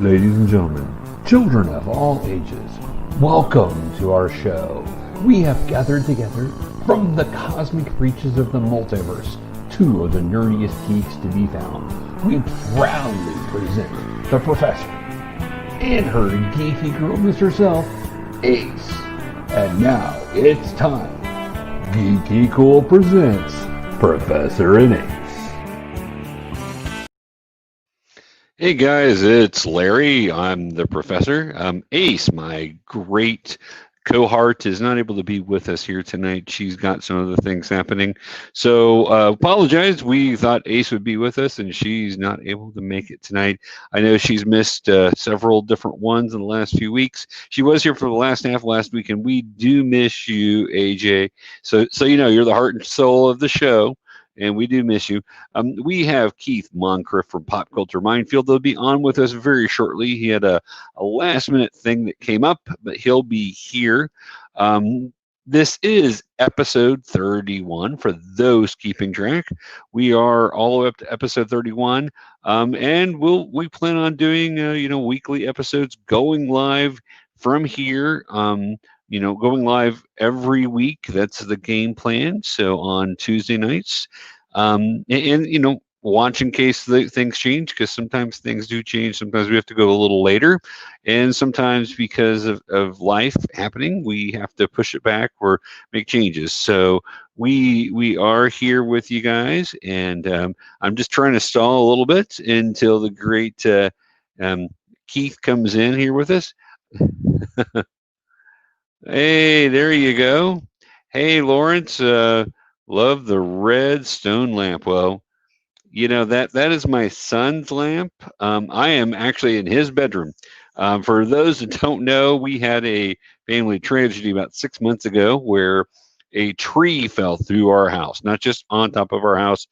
Ladies and gentlemen, children of all ages, welcome to our show. We have gathered together from the cosmic reaches of the multiverse, two of the nerdiest geeks to be found. We proudly present the Professor and her geeky girlness herself, Ace. And now it's time. GeekyKOOL presents Professor and Ace. Hey guys, it's Larry. I'm the Professor. Ace, my great cohort, is not able to be with us here tonight. She's got some other things happening. So apologize. We thought Ace would be with us, and she's not able to make it tonight. I know she's missed several different ones in the last few weeks. She was here for the last half last week, and we do miss you, AJ. So you know, you're the heart and soul of the show. And we do miss you. We have Keith Moncrief from Pop Culture Minefield. They'll be on with us very shortly. He had a last-minute thing that came up, but he'll be here. This is episode 31 for those keeping track. We are all the way up to episode 31, and we plan on doing weekly episodes going live from here. Going live every week. That's the game plan. So on Tuesday nights, and watch in case things change, because sometimes things do change. Sometimes we have to go a little later, and sometimes because of life happening, we have to push it back or make changes. So we are here with you guys, and I'm just trying to stall a little bit until the great Keith comes in here with us. Hey, there you go. Hey, Lawrence, love the red stone lamp. Well, that is my son's lamp. I am actually in his bedroom. For those that don't know, we had a family tragedy about 6 months ago where a tree fell through our house, not just on top of our house,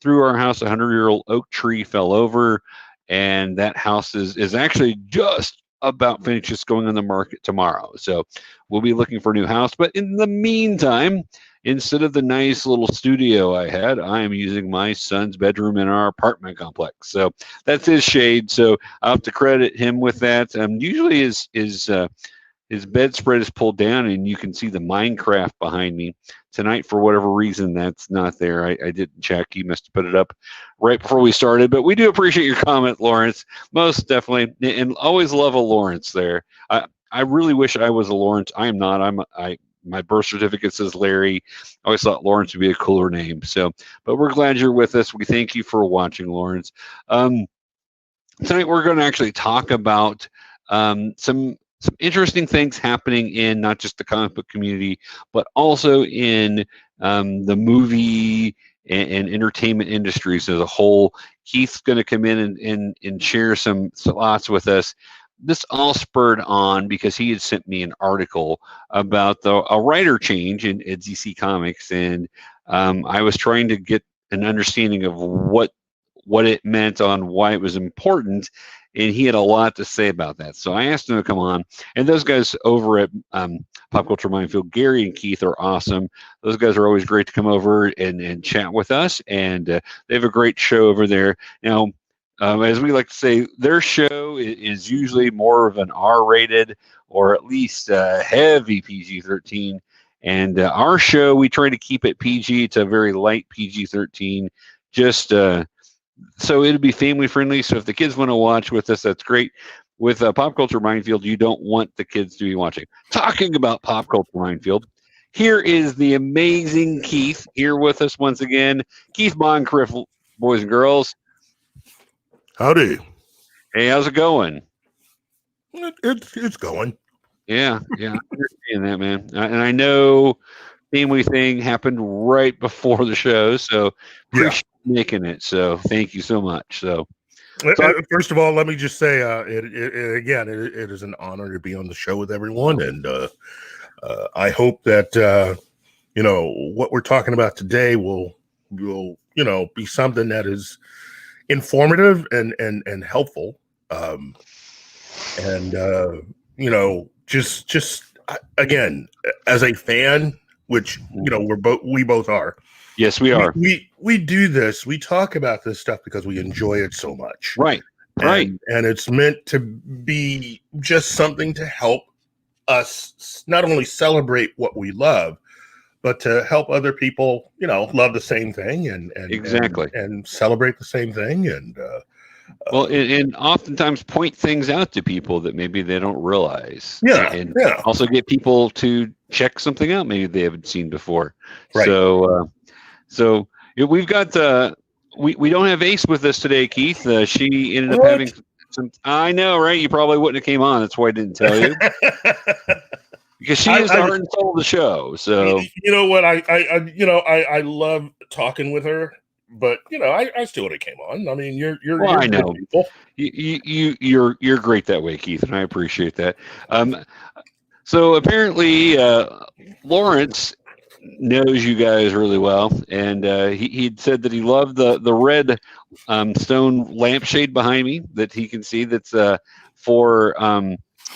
through our house. A 100-year-old oak tree fell over, and that house is actually just about finished, just going on the market tomorrow. So we'll be looking for a new house. But in the meantime, instead of the nice little studio I had, I am using my son's bedroom in our apartment complex. So that's his shade. So I'll have to credit him with that. Usually his bedspread is pulled down, and you can see the Minecraft behind me. Tonight, for whatever reason, that's not there. I didn't check. He must have put it up right before we started. But we do appreciate your comment, Lawrence. Most definitely. And always love a Lawrence there. I really wish I was a Lawrence. I am not. My birth certificate says Larry. I always thought Lawrence would be a cooler name. So, but we're glad you're with us. We thank you for watching, Lawrence. Tonight, we're going to actually talk about some interesting things happening in not just the comic book community, but also in the movie and entertainment industries as a whole. Keith's going to come in and share some thoughts with us. This all spurred on because he had sent me an article about a writer change in DC Comics, and I was trying to get an understanding of what it meant, on why it was important, and he had a lot to say about that. So I asked him to come on, and those guys over at Pop Culture Minefield, Gary and Keith, are awesome. Those guys are always great to come over and chat with us, and they have a great show over there. Now, as we like to say, their show is usually more of an R-rated, or at least heavy PG-13, and our show, we try to keep it PG. It's a very light PG-13, just so it'll be family friendly. So if the kids want to watch with us, that's great. With Pop Culture Minefield, you don't want the kids to be watching. Talking about Pop Culture Minefield, here is the amazing Keith here with us once again. Keith Moncrief, boys and girls. Howdy. Hey, how's it going? It's going. Yeah, I understand that, man. And I know family thing happened right before the show, so appreciate making it. So thank you so much. So first of all, let me just say, it is an honor to be on the show with everyone, and I hope that what we're talking about today will be something that is informative and helpful, just again, as a fan, which we both are. Yes, we are. We do this. We talk about this stuff because we enjoy it so much. Right. Right. And it's meant to be just something to help us not only celebrate what we love, but to help other people, love the same thing and Exactly. and celebrate the same thing. And Well, and oftentimes point things out to people that maybe they don't realize. Yeah, And yeah. also get people to check something out maybe they haven't seen before. Right. So we've got we don't have Ace with us today, Keith. She ended up What? having some. I know, right? You probably wouldn't have came on. That's why I didn't tell you. Because she is the heart and soul of the show. So you know what, I love talking with her, but I still would have came on. I mean, you're I know people. You're great that way, Keith, and I appreciate that. So apparently, Lawrence knows you guys really well, and he'd said that he loved the red stone lampshade behind me that he can see. That's for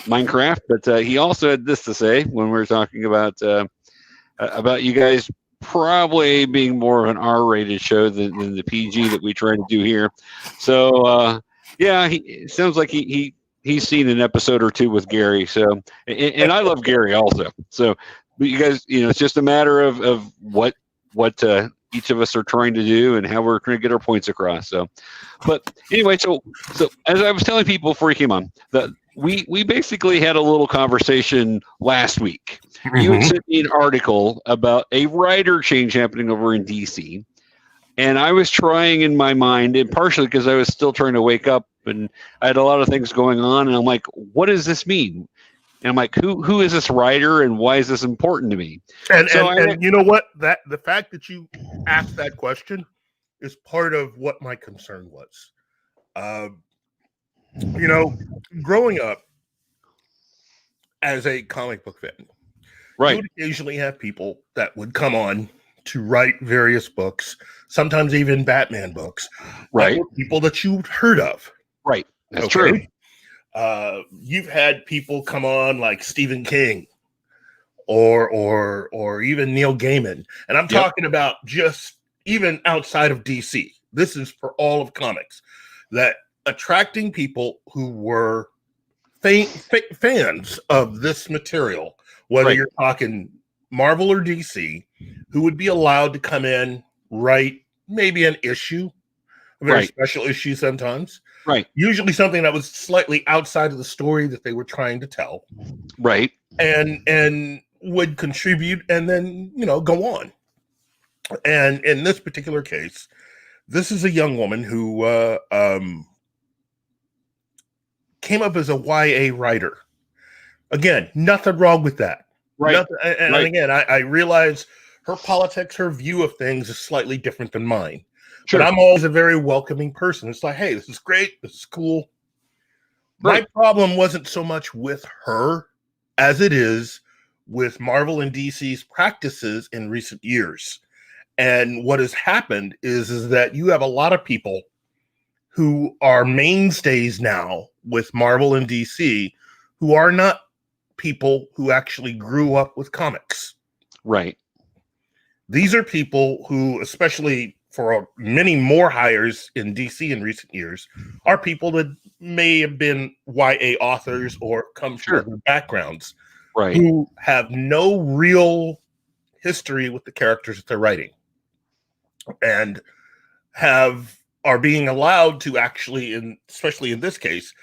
Minecraft, but he also had this to say when we were talking about you guys probably being more of an R-rated show than the PG that we try to do here. So yeah, it sounds like he's seen an episode or two with Gary. So and I love Gary also. So but you guys, it's just a matter of what each of us are trying to do and how we're trying to get our points across. So, but anyway, so as I was telling people before you came on, we basically had a little conversation last week. Mm-hmm. You had sent me an article about a writer change happening over in DC, and I was trying in my mind, and partially because I was still trying to wake up, and I had a lot of things going on, and I'm like, what does this mean? And I'm like, who is this writer, and why is this important to me? And you know what? That the fact that you asked that question is part of what my concern was. Growing up as a comic book fan, right, you would occasionally have people that would come on to write various books, sometimes even Batman books, right? People that you've heard of, right? That's true. You've had people come on like Stephen King or even Neil Gaiman. And I'm talking about just even outside of DC. This is for all of comics, that attracting people who were fans of this material, whether you're talking Marvel or DC, who would be allowed to come in, write maybe an issue, a very special issue sometimes. Right. Usually something that was slightly outside of the story that they were trying to tell. Right. And would contribute and then, go on. And in this particular case, this is a young woman who came up as a YA writer. Again, nothing wrong with that. Right. And again, I realize her politics, her view of things is slightly different than mine. Sure. But I'm always a very welcoming person. It's like, hey, this is great. This is cool. Right. My problem wasn't so much with her as it is with Marvel and DC's practices in recent years. And what has happened is that you have a lot of people who are mainstays now with Marvel and DC who are not people who actually grew up with comics. Right. These are people who, especially for many more hires in DC in recent years, are people that may have been YA authors or come from other backgrounds, who have no real history with the characters that they're writing, and are being allowed to actually, especially in this case,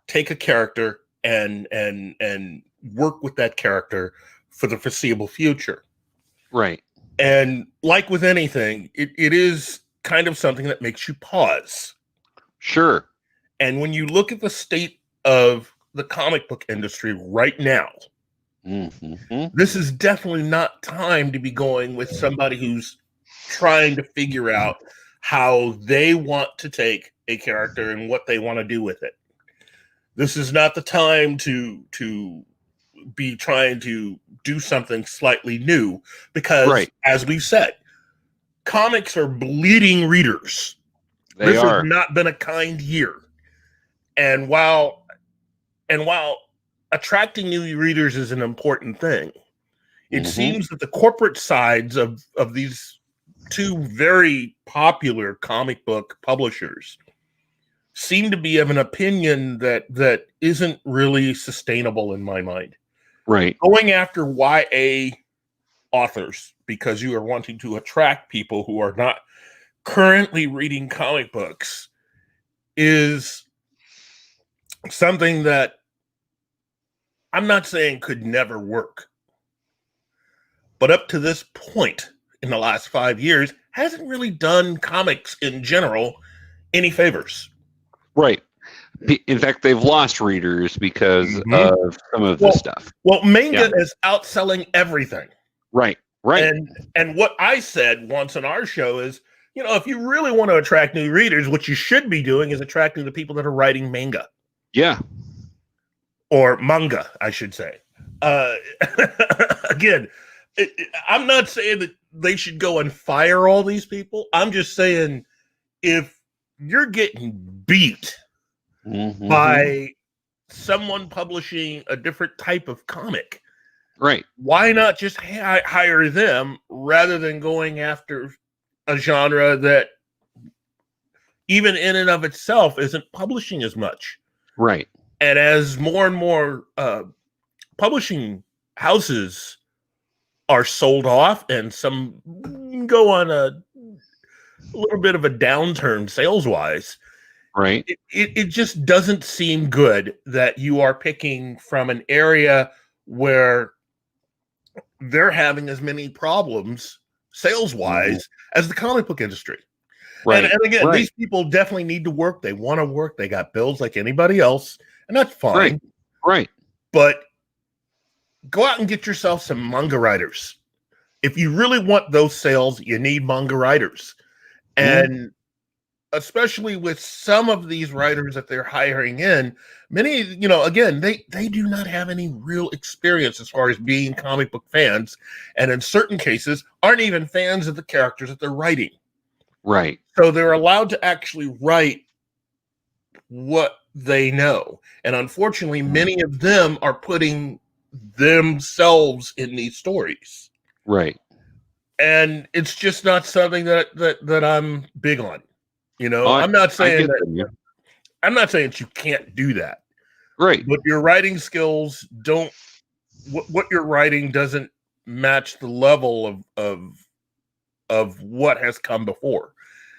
take a character and work with that character for the foreseeable future. Right. And like with anything, it is kind of something that makes you pause. Sure. And when you look at the state of the comic book industry right now, this is definitely not time to be going with somebody who's trying to figure out how they want to take a character and what they want to do with it. This is not the time to be trying to do something slightly new, because as we've said, comics are bleeding readers. This has not been a kind year. And while attracting new readers is an important thing, it seems that the corporate sides of these two very popular comic book publishers seem to be of an opinion that isn't really sustainable in my mind. Right. Going after YA authors because you are wanting to attract people who are not currently reading comic books is something that I'm not saying could never work, but up to this point in the last 5 years hasn't really done comics in general any favors. Right. In fact, they've lost readers because of some of the stuff. Well, manga is outselling everything. Right. Right. And what I said once on our show is, you know, if you really want to attract new readers, what you should be doing is attracting the people that are writing manga. Yeah. Or manga, I should say. Again, I'm not saying that they should go and fire all these people. I'm just saying if you're getting beat by someone publishing a different type of comic, right? Why not just hire them rather than going after a genre that even in and of itself isn't publishing as much? Right. And as more and more publishing houses are sold off and some go on a little bit of a downturn sales-wise, right? It just doesn't seem good that you are picking from an area where they're having as many problems sales-wise as the comic book industry. Right. And again, these people definitely need to work. They want to work. They got bills like anybody else, and that's fine. Right. But go out and get yourself some manga writers. If you really want those sales, you need manga writers. And especially with some of these writers that they're hiring in, many, you know, again, they do not have any real experience as far as being comic book fans. And in certain cases, aren't even fans of the characters that they're writing. Right. So they're allowed to actually write what they know. And unfortunately, many of them are putting themselves in these stories. Right. And it's just not something that I'm big on. You know, I'm not saying I'm not saying that you can't do that. Right. But your writing skills don't what you're writing doesn't match the level of what has come before.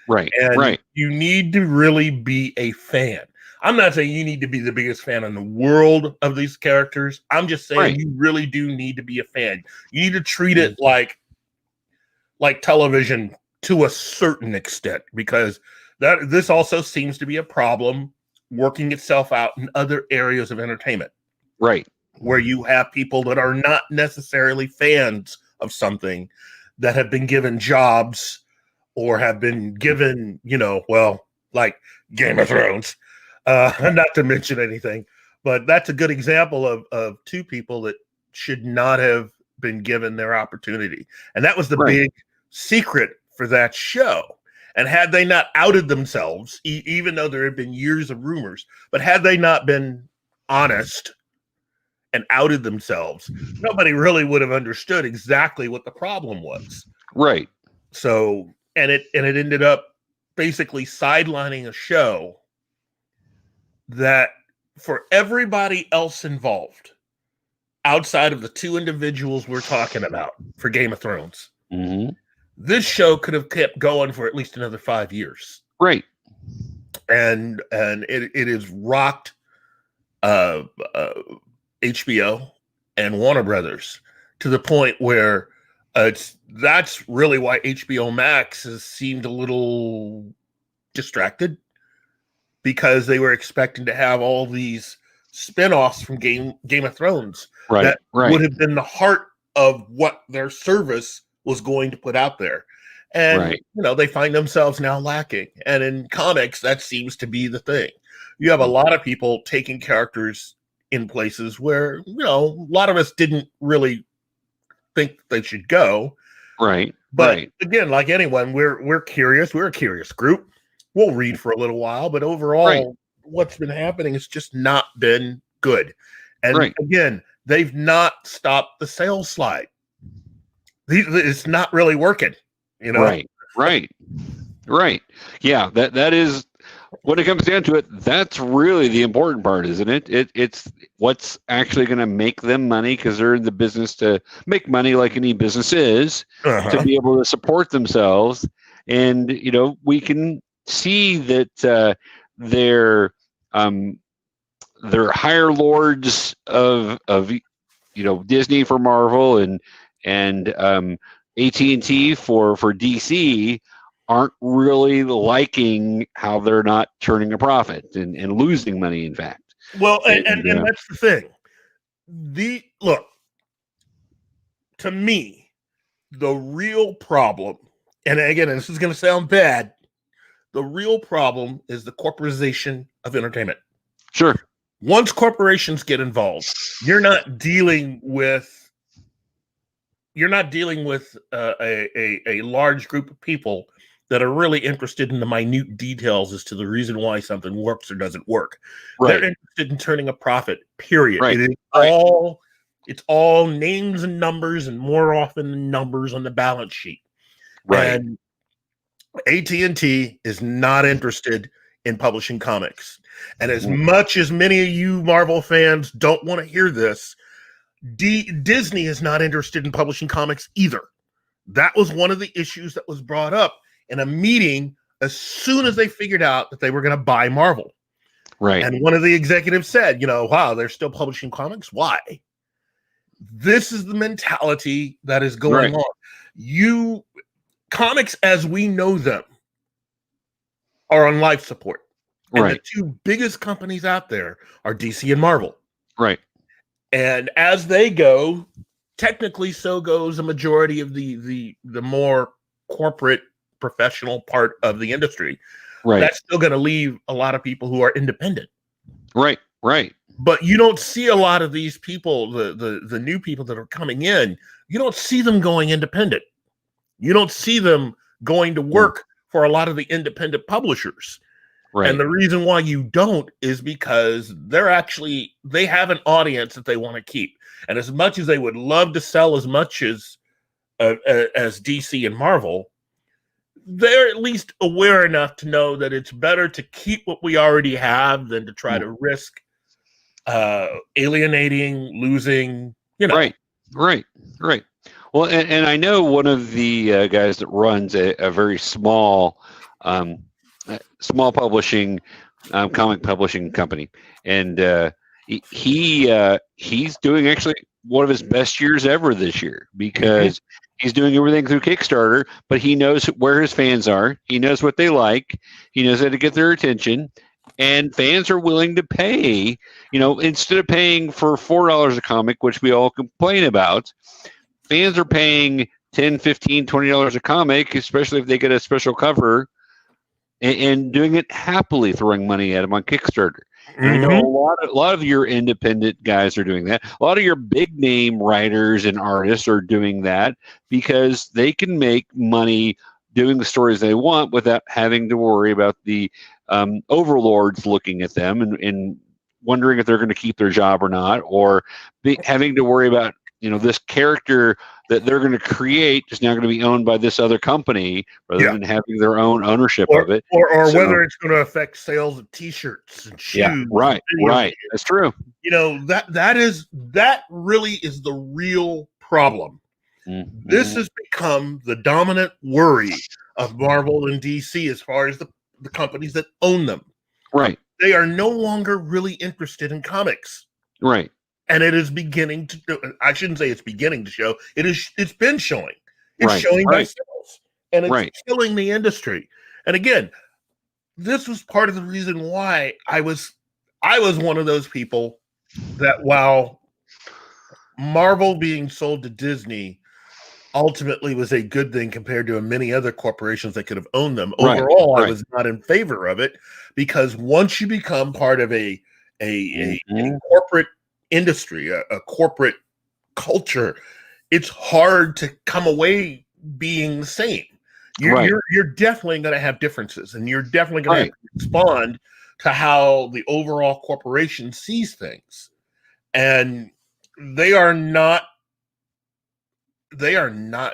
Right. And you need to really be a fan. I'm not saying you need to be the biggest fan in the world of these characters. I'm just saying you really do need to be a fan. You need to treat it like television to a certain extent, because this also seems to be a problem working itself out in other areas of entertainment. Right. Where you have people that are not necessarily fans of something that have been given jobs or have been given, you know, well, like Game of Thrones, not to mention anything, but that's a good example of two people that should not have been given their opportunity. And that was the big secret for that show. And had they not outed themselves, even though there had been years of rumors, but had they not been honest and outed themselves, nobody really would have understood exactly what the problem was. Right. So, and it ended up basically sidelining a show that for everybody else involved, outside of the two individuals we're talking about for Game of Thrones, this show could have kept going for at least another 5 years. Right. And it has rocked HBO and Warner Brothers to the point where that's really why HBO Max has seemed a little distracted, because they were expecting to have all these spinoffs from Game of Thrones that would have been the heart of what their service was going to put out there. And, you know, they find themselves now lacking. And in comics, that seems to be the thing. You have a lot of people taking characters in places where, you know, a lot of us didn't really think they should go. Right. But again, like anyone, we're curious. We're a curious group. We'll read for a little while, but overall, what's been happening has just not been good. And again, they've not stopped the sales slide. It's not really working, you know? Right. Yeah, that is when it comes down to it, that's really the important part, isn't it? It's what's actually going to make them money, because they're in the business to make money, like any business is, to Uh-huh. be able to support themselves. And we can see that um, they're higher lords of Disney for Marvel, and AT&T for DC aren't really liking how they're not turning a profit and losing money, in fact. Well, and And that's the thing. Look, to me, the real problem, and again, this is going to sound bad, the real problem is the corporatization of entertainment. Sure. Once corporations get involved, you're not dealing with a large group of people that are really interested in the minute details as to the reason why something works or doesn't work. Right. They're interested in turning a profit, period. Right. It is all it's all names and numbers, and more often than numbers on the balance sheet. Right. And AT&T is not interested in publishing comics. And as much as many of you Marvel fans don't want to hear this, Disney is not interested in publishing comics either. That was one of the issues that was brought up in a meeting as soon as they figured out that they were going to buy Marvel. Right. And one of the executives said, wow, they're still publishing comics. Why? This is the mentality that is going on. Comics as we know them are on life support. And the two biggest companies out there are DC and Marvel. Right. And as they go, technically so goes a majority of the more corporate professional part of the industry. Right. That's still going to leave a lot of people who are independent. Right. Right. But you don't see a lot of these people, the new people that are coming in, you don't see them going independent. You don't see them going to work for a lot of the independent publishers. Right. And the reason why you don't is because they have an audience that they want to keep. And as much as they would love to sell as much as DC and Marvel, they're at least aware enough to know that it's better to keep what we already have than to try to risk alienating, losing, Right. Well, and I know one of the guys that runs a very small publishing comic publishing company, and he's doing actually one of his best years ever this year, because he's doing everything through Kickstarter, but he knows where his fans are. He knows what they like. He knows how to get their attention. And fans are willing to pay, instead of paying for $4 a comic, which we all complain about, fans are paying $10, $15, $20 a comic, especially if they get a special cover, and doing it happily, throwing money at them on Kickstarter. And I know a lot of your independent guys are doing that. A lot of your big name writers and artists are doing that because they can make money doing the stories they want without having to worry about the overlords looking at them and wondering if they're going to keep their job or not, or having to worry about this character that they're going to create is now going to be owned by this other company rather than having their own ownership of it, or whether it's going to affect sales of T-shirts and shoes. Yeah, right. That's true. That really is the real problem. This has become the dominant worry of Marvel and DC as far as the companies that own them. Right. They are no longer really interested in comics. Right. And it is beginning to, I shouldn't say it's beginning to show. It's been showing. It's showing by sales. And it's killing the industry. And again, this was part of the reason why I was one of those people that while Marvel being sold to Disney ultimately was a good thing compared to many other corporations that could have owned them. Overall, I was not in favor of it, because once you become part of a corporate industry, a corporate culture, it's hard to come away being the same. You're definitely going to have differences, and you're definitely going to have to respond to how the overall corporation sees things. And they are not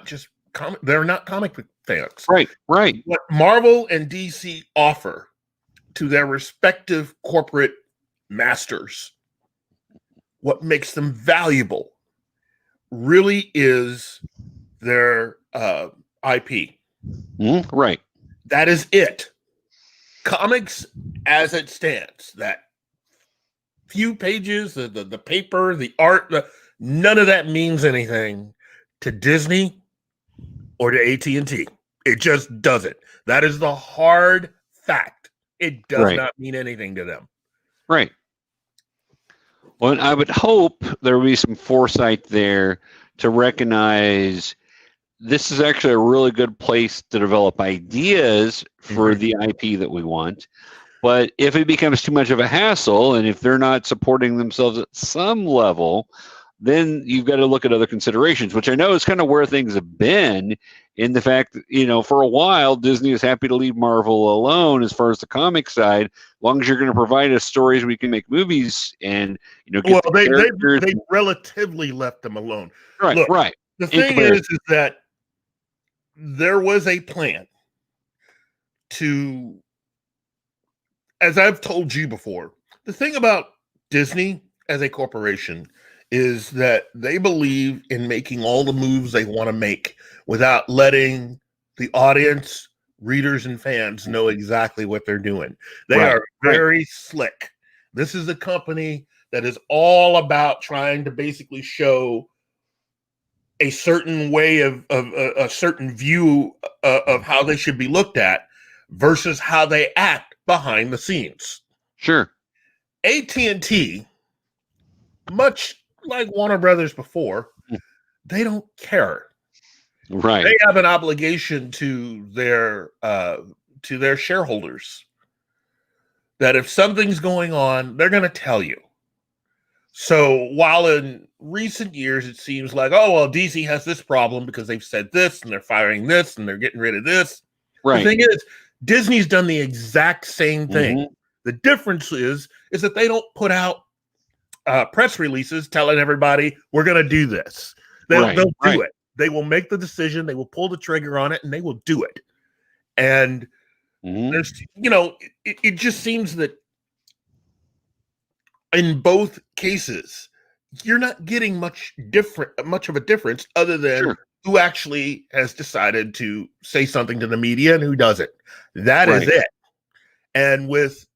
just they're not comic book fans. Right. What Marvel and DC offer to their respective corporate masters, what makes them valuable really is their IP. Right. That is it. Comics as it stands, that few pages, the paper, the art, none of that means anything to Disney or to AT&T. It just doesn't. That is the hard fact. It does not mean anything to them. Right. Well, and I would hope there would be some foresight there to recognize this is actually a really good place to develop ideas for the IP that we want. But if it becomes too much of a hassle, and if they're not supporting themselves at some level, then you've got to look at other considerations, which I know is kind of where things have been, in the fact that, for a while, Disney is happy to leave Marvel alone as far as the comic side, as long as you're going to provide us stories we can make movies and, get they relatively left them alone. Right, Look, right. The thing is that there was a plan to, as I've told you before, the thing about Disney as a corporation is that they believe in making all the moves they want to make without letting the audience, readers, and fans know exactly what they're doing. They are very slick. This is a company that is all about trying to basically show a certain way of a certain view of how they should be looked at versus how they act behind the scenes. Sure. AT&T, much like Warner Brothers before, they don't care. Right. They have an obligation to their shareholders that if something's going on, they're going to tell you. So while in recent years it seems like, oh, well, DC has this problem because they've said this and they're firing this and they're getting rid of this. Right. The thing is, Disney's done the exact same thing. The difference is that they don't put out press releases telling everybody we're going to do this. They'll do it. They will make the decision. They will pull the trigger on it, and they will do it. And there's, it just seems that in both cases, you're not getting much of a difference other than who actually has decided to say something to the media and who doesn't. That is it. And with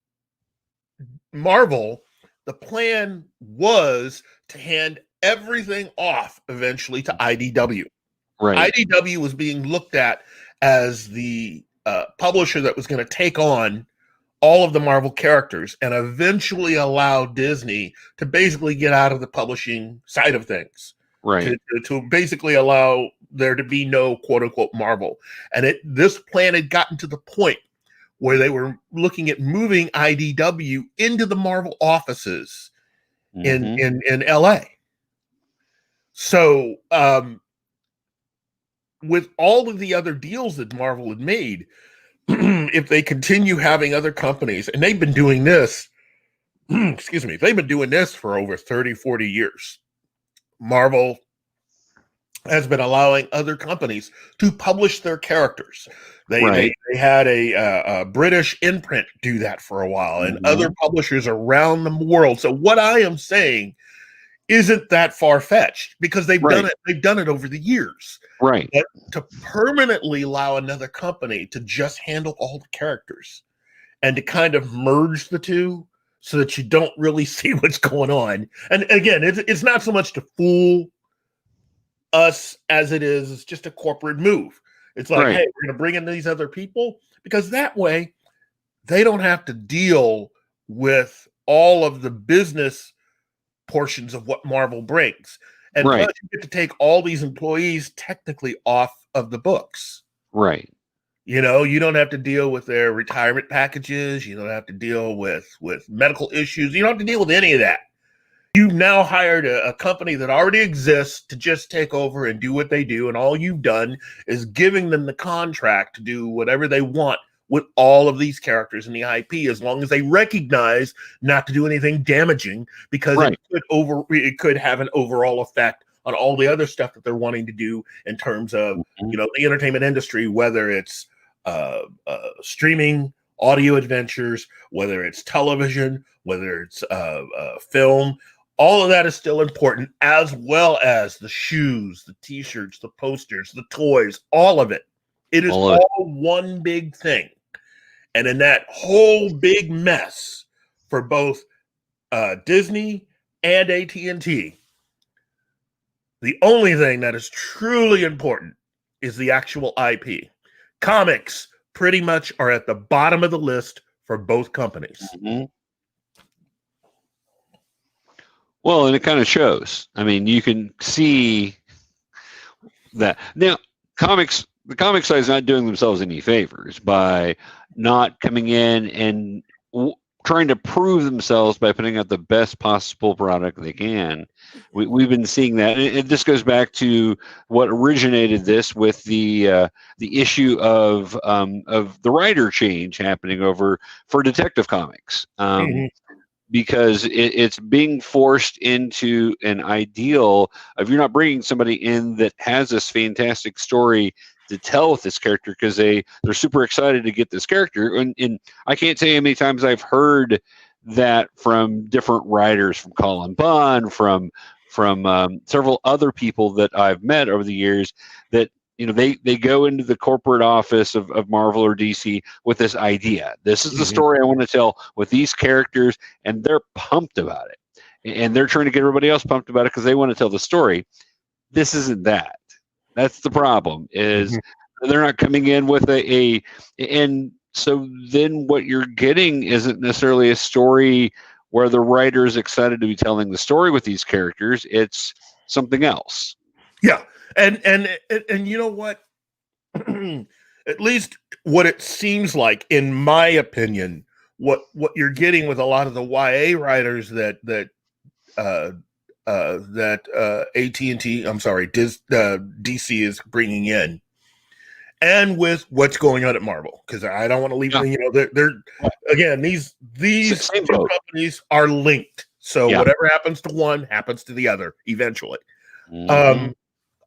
Marvel, the plan was to hand everything off eventually to IDW. Right. IDW was being looked at as the publisher that was going to take on all of the Marvel characters and eventually allow Disney to basically get out of the publishing side of things. Right. To basically allow there to be no quote unquote Marvel. And this plan had gotten to the point where they were looking at moving IDW into the Marvel offices in LA. So with all of the other deals that Marvel had made, if they continue having other companies, and they've been doing this, they've been doing this for over 30, 40 years. Marvel has been allowing other companies to publish their characters. They had a British imprint do that for a while, and other publishers around the world. So what I am saying isn't that far-fetched because they've done it. They've done it over the years. Right. But to permanently allow another company to just handle all the characters and to kind of merge the two so that you don't really see what's going on. And again, it's not so much to fool us as it is. It's just a corporate move. It's like, hey, we're going to bring in these other people because that way they don't have to deal with all of the business portions of what Marvel brings. And plus you get to take all these employees technically off of the books. Right. You don't have to deal with their retirement packages. You don't have to deal with medical issues. You don't have to deal with any of that. You've now hired a company that already exists to just take over and do what they do. And all you've done is giving them the contract to do whatever they want with all of these characters in the IP, as long as they recognize not to do anything damaging, because it could have an overall effect on all the other stuff that they're wanting to do in terms of the entertainment industry, whether it's streaming audio adventures, whether it's television, whether it's film. All of that is still important, as well as the shoes, the t-shirts, the posters, the toys, all of it. It is all one big thing. And in that whole big mess for both Disney and AT&T, the only thing that is truly important is the actual IP. Comics pretty much are at the bottom of the list for both companies. Mm-hmm. Well, and it kind of shows. I mean, you can see that. Now, the comic side is not doing themselves any favors by not coming in and trying to prove themselves by putting out the best possible product they can. We've been seeing that, and this goes back to what originated this with the issue of the writer change happening over for Detective Comics. Because it's being forced into an ideal of you're not bringing somebody in that has this fantastic story to tell with this character because they're super excited to get this character. And I can't tell you how many times I've heard that from different writers, from Colin Bunn, from several other people that I've met over the years, that they go into the corporate office of Marvel or DC with this idea. This is the story I want to tell with these characters, and they're pumped about it. And they're trying to get everybody else pumped about it because they want to tell the story. This isn't that. That's the problem, is they're not coming in with and so then what you're getting isn't necessarily a story where the writer is excited to be telling the story with these characters. It's something else. Yeah. And you know what? At least what it seems like, in my opinion, what you're getting with a lot of the YA writers that AT&T, I'm sorry, DC is bringing in, and with what's going on at Marvel, because I don't want to leave. They're again, these two companies are linked, so whatever happens to one happens to the other eventually.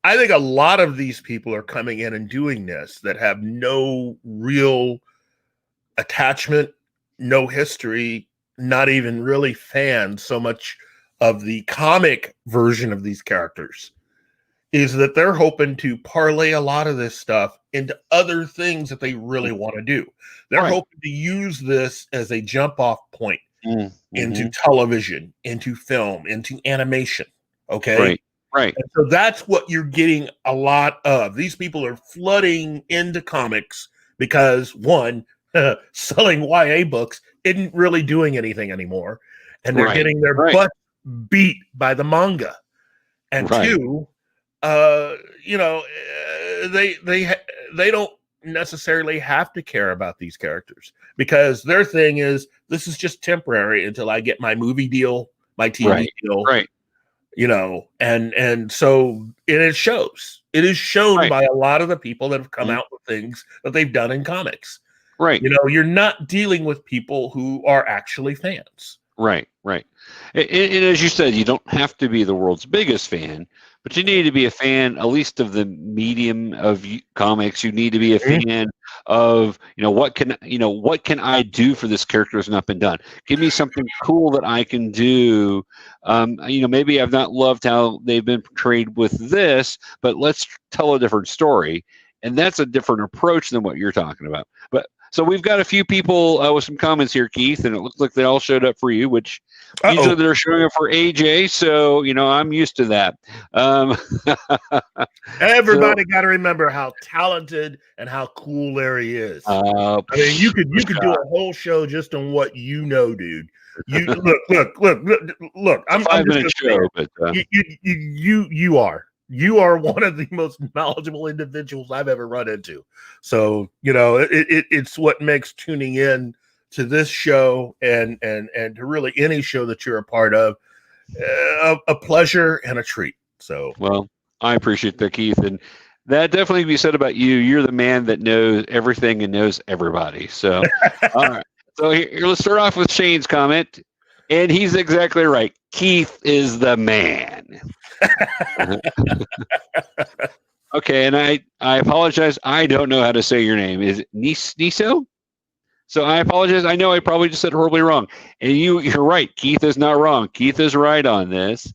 I think a lot of these people are coming in and doing this that have no real attachment, no history, not even really fans so much of the comic version of these characters, is that they're hoping to parlay a lot of this stuff into other things that they really want to do. They're hoping to use this as a jump off point into television, into film, into animation. Okay. Right. And so that's what you're getting a lot of. These people are flooding into comics because, one, selling YA books isn't really doing anything anymore. And they're getting their butt beat by the manga. And two, they don't necessarily have to care about these characters because their thing is, this is just temporary until I get my movie deal, my TV deal. And so it shows. It is shown by a lot of the people that have come out with things that they've done in comics. You're not dealing with people who are actually fans. Right. And as you said, you don't have to be the world's biggest fan, but you need to be a fan at least of the medium of comics. You need to be a fan of what can I do for this character that's not been done. Give me something cool that I can do. Maybe I've not loved how they've been portrayed with this, but let's tell a different story. And that's a different approach than what you're talking about. But so we've got a few people with some comments here, Keith, and it looks like they all showed up for you, which usually they're showing up for AJ. So, I'm used to that. Everybody got to remember how talented and how cool Larry is. I mean, you could do a whole show just on what dude. You look. I'm 5 minute show, but you are one of the most knowledgeable individuals I've ever run into. So, it's what makes tuning in to this show and to really any show that you're a part of a pleasure and a treat. So, well, I appreciate that, Keith. And that definitely can be said about you. You're the man that knows everything and knows everybody. So, all right. So here, let's start off with Shane's comment. And he's exactly right. Keith is the man. Okay, and I apologize. I don't know how to say your name. Is it Niso? So I apologize. I know I probably just said horribly wrong. And you're right. Keith is not wrong. Keith is right on this.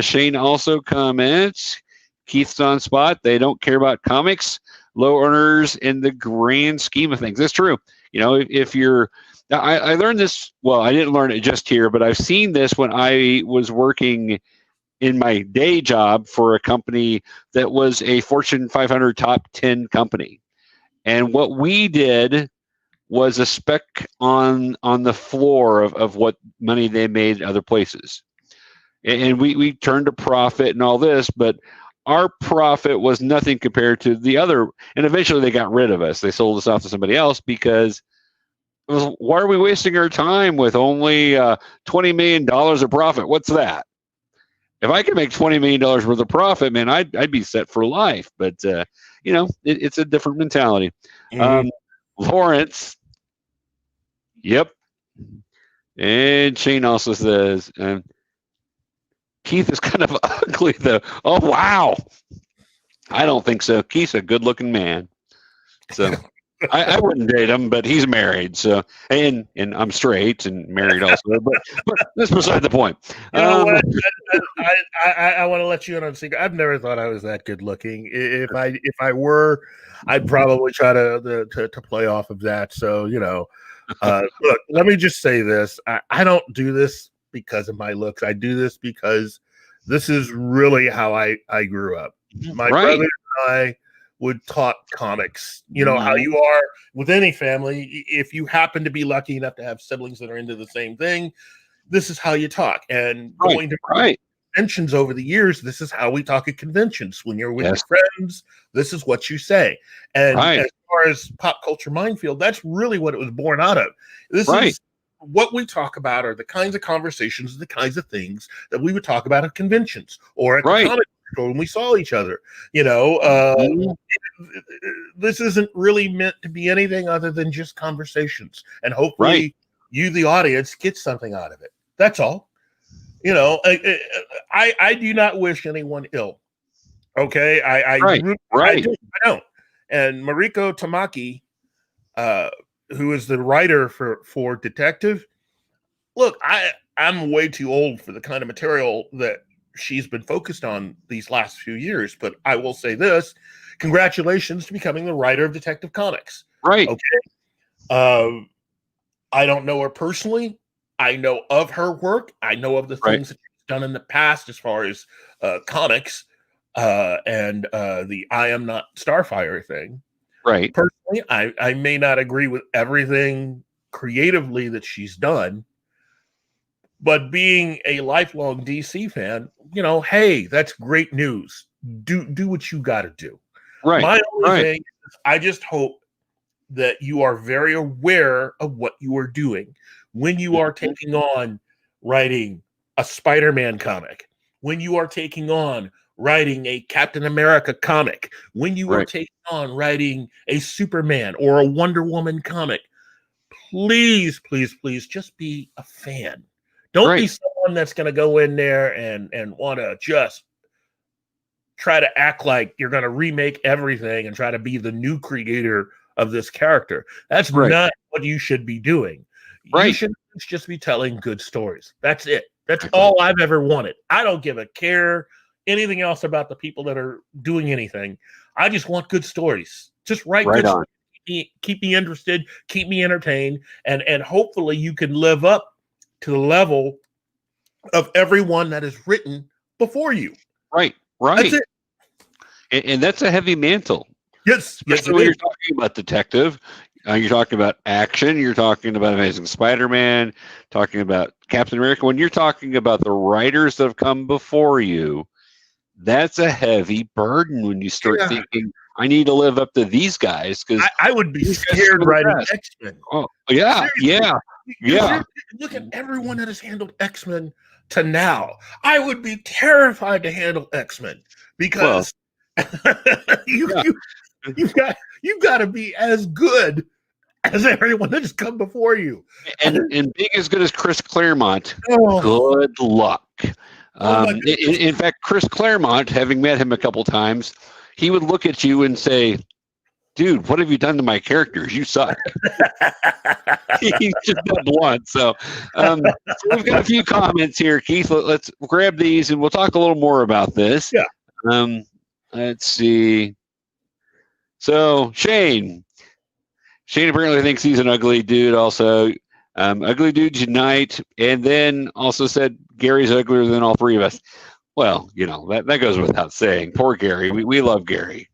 Shane also comments, Keith's on spot. They don't care about comics, low earners in the grand scheme of things. That's true. You know, if you're, I learned this, well, I didn't learn it just here, but I've seen this when I was working in my day job for a company that was a Fortune 500 top 10 company. And what we did was a spec on the floor of what money they made other places. And we turned a profit and all this, but our profit was nothing compared to the other. And eventually they got rid of us. They sold us off to somebody else because it was, why are we wasting our time with only $20 million of profit? What's that? If I could make $20 million worth of profit, man, I'd be set for life. But, you know, it's a different mentality. Mm-hmm. Lawrence, yep. And Shane also says, Keith is kind of ugly, though. Oh, wow. I don't think so. Keith's a good-looking man. So I wouldn't date him, but he's married. So and I'm straight and married also. But that's beside the point. You know what? I want to let you in on a secret. I've never thought I was that good-looking. If I were, I'd probably try to play off of that. So, you know, look, let me just say this. I don't do this because of my looks. I do this because this is really how I grew up. My brother and I would talk comics. You know how you are with any family. If you happen to be lucky enough to have siblings that are into the same thing, this is how you talk. And going to conventions over the years, this is how we talk at conventions. When you're with your friends, this is what you say. And as far as Pop Culture Minefield, that's really what it was born out of. This is what we talk about are the kinds of conversations, the kinds of things that we would talk about at conventions or at the comic store when we saw each other. You know, this isn't really meant to be anything other than just conversations. And hopefully you, the audience, get something out of it. That's all. You know, I do not wish anyone ill. Okay. I don't. And Mariko Tamaki, who is the writer for Detective, look, I'm way too old for the kind of material that she's been focused on these last few years. But I will say this: congratulations to becoming the writer of Detective Comics. Right. Okay. I don't know her personally. I know of her work. I know of the things that she's done in the past as far as comics and the I Am Not Starfire thing. Right. Personally, I may not agree with everything creatively that she's done, but being a lifelong DC fan, you know, hey, that's great news. Do what you got to do. Right. My only thing is I just hope that you are very aware of what you are doing when you are taking on writing a Spider-Man comic, when you are taking on writing a Captain America comic, when you are taking on writing a Superman or a Wonder Woman comic. Please, please, please just be a fan. Don't be someone that's going to go in there and want to just try to act like you're going to remake everything and try to be the new creator of this character. That's not what you should be doing. You should just be telling good stories. That's it. That's all I've ever wanted. I don't give a care anything else about the people that are doing anything. I just want good stories. Just write good stories. Keep me interested, keep me entertained, and hopefully you can live up to the level of everyone that is written before you. Right. That's it. And that's a heavy mantle. Yes. Especially when you're talking about detective, you're talking about action, you're talking about Amazing Spider-Man, talking about Captain America. When you're talking about the writers that have come before you, that's a heavy burden when you start thinking, I need to live up to these guys. Because I would be scared writing X-Men. Oh, yeah. Seriously. Yeah. Look at everyone that has handled X-Men to now. I would be terrified to handle X-Men because you've got to be as good as everyone that has come before you. And being as good as Chris Claremont, good luck. In fact, Chris Claremont, having met him a couple times, he would look at you and say, dude, what have you done to my characters? You suck. He's just that blunt. So we've got a few comments here, Keith. Let's grab these and we'll talk a little more about this. Yeah. Let's see. So Shane apparently thinks he's an ugly dude also. Ugly dudes unite, and then also said Gary's uglier than all three of us. Well, that goes without saying. Poor Gary. We love Gary.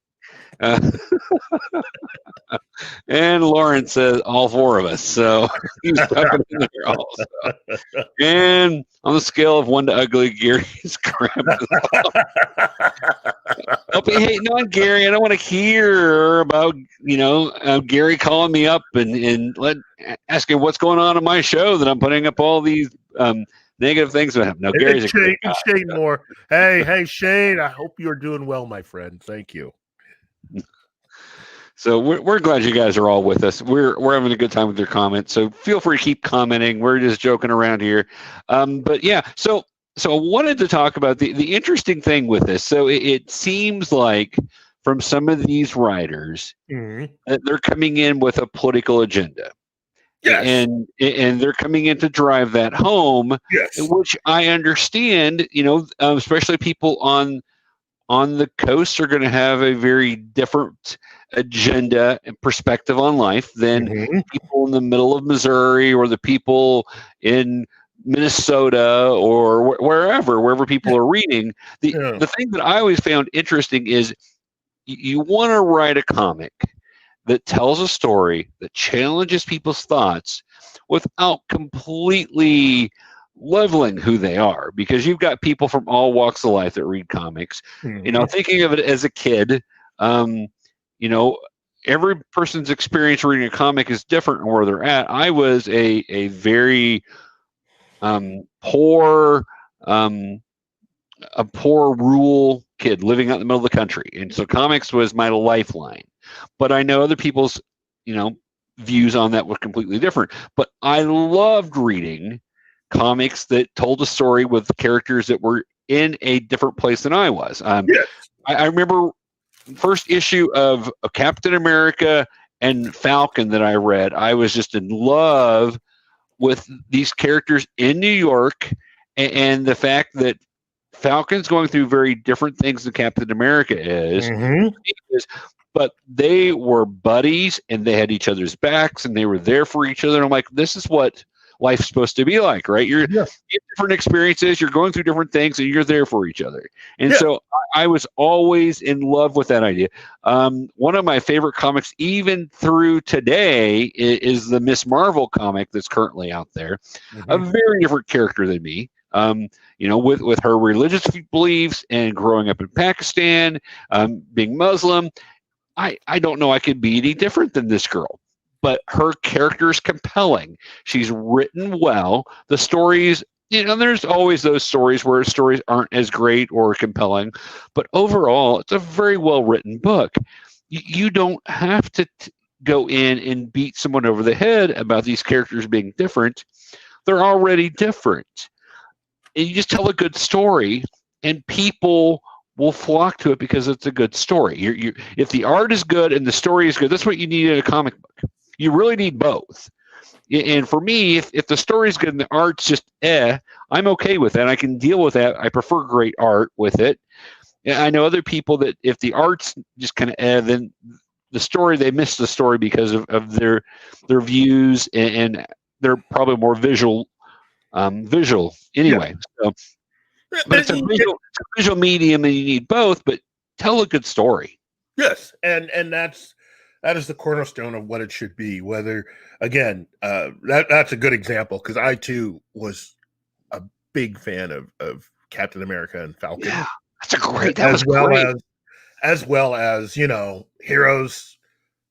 And Lawrence says all four of us. So he's stuck in there also. And on the scale of 1 to ugly, Gary's crap. Don't be hating on Gary. I don't want to hear about Gary calling me up and asking what's going on in my show that I'm putting up all these negative things about him. No, Gary's Shane Moore. Hey, Shane. I hope you're doing well, my friend. Thank you. So we're glad you guys are all with us. We're having a good time with your comments. So feel free to keep commenting. We're just joking around here. But yeah, so I wanted to talk about the interesting thing with this. So it seems like from some of these writers that they're coming in with a political agenda. Yes. And they're coming in to drive that home, yes. Which I understand, especially people on the coast are going to have a very different agenda and perspective on life than people in the middle of Missouri or the people in Minnesota or wherever people are reading. The thing that I always found interesting is you want to write a comic that tells a story that challenges people's thoughts without completely leveling who they are, because you've got people from all walks of life that read comics. Thinking of it as a kid, every person's experience reading a comic is different where they're at. I was a very poor rural kid living out in the middle of the country, and so comics was my lifeline. But I know other people's views on that were completely different. But I loved reading comics that told a story with characters that were in a different place than I was. I remember first issue of Captain America and Falcon that I read. I was just in love with these characters in New York, and the fact that Falcon's going through very different things than Captain America is. But they were buddies and they had each other's backs and they were there for each other. And I'm like, this is what life's supposed to be like, right? You have different experiences, you're going through different things, and you're there for each other. And so I was always in love with that idea. One of my favorite comics, even through today, is the Miss Marvel comic that's currently out there. A very different character than me. With her religious beliefs and growing up in Pakistan, being Muslim, I don't know I could be any different than this girl. But her character is compelling. She's written well. The stories, there's always those stories where stories aren't as great or compelling. But overall, it's a very well-written book. You don't have to go in and beat someone over the head about these characters being different. They're already different. And you just tell a good story, and people will flock to it because it's a good story. If the art is good and the story is good, that's what you need in a comic book. You really need both. And for me, if the story is good and the art's just I'm okay with that. I can deal with that. I prefer great art with it. I know other people that if the art's just kind of then the story, they miss the story because of their views and they're probably more visual anyway. So, but it's a visual medium and you need both, but tell a good story. Yes. And that is the cornerstone of what it should be. Whether, again, that's a good example because I too was a big fan of Captain America and Falcon. Yeah, that's a great. That was great. As well as heroes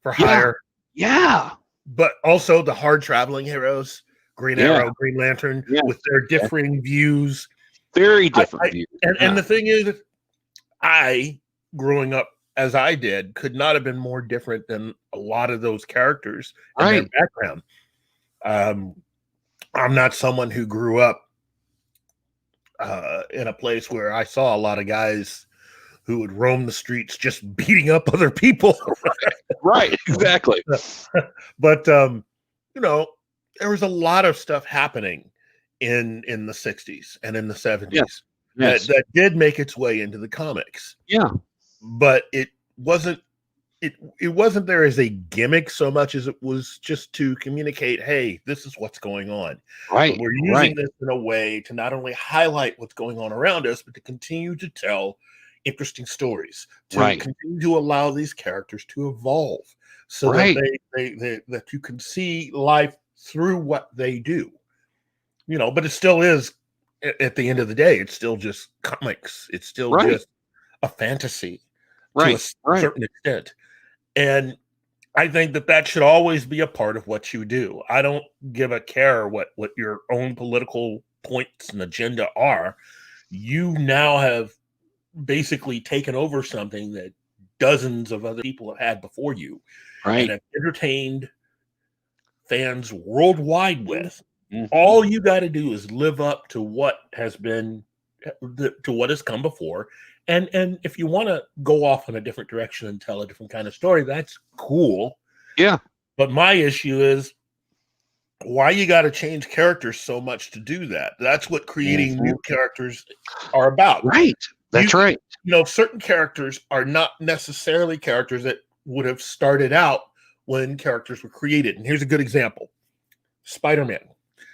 for hire. Yeah, but also the hard traveling heroes, Green Arrow, Green Lantern, with their differing views. Very different views. And the thing is, I growing up as I did, could not have been more different than a lot of those characters and their background. I'm not someone who grew up in a place where I saw a lot of guys who would roam the streets just beating up other people. Right. Exactly. But there was a lot of stuff happening in the 60s and in the 70s Yes. that did make its way into the comics. Yeah. But it wasn't there as a gimmick so much as it was just to communicate, hey, this is what's going on. Right. But we're using this in a way to not only highlight what's going on around us, but to continue to tell interesting stories, to continue to allow these characters to evolve so that that you can see life through what they do. But it still is, at the end of the day, it's still just comics. It's still just a fantasy to a certain extent. And I think that should always be a part of what you do. I don't give a care what your own political points and agenda are. You now have basically taken over something that dozens of other people have had before you and have entertained fans worldwide with. All you got to do is live up to what has been, to what has come before. And if you want to go off in a different direction and tell a different kind of story, that's cool. Yeah. But my issue is why you got to change characters so much to do that. That's what creating new characters are about. Right. That's right. Certain characters are not necessarily characters that would have started out when characters were created. And here's a good example. Spider-Man.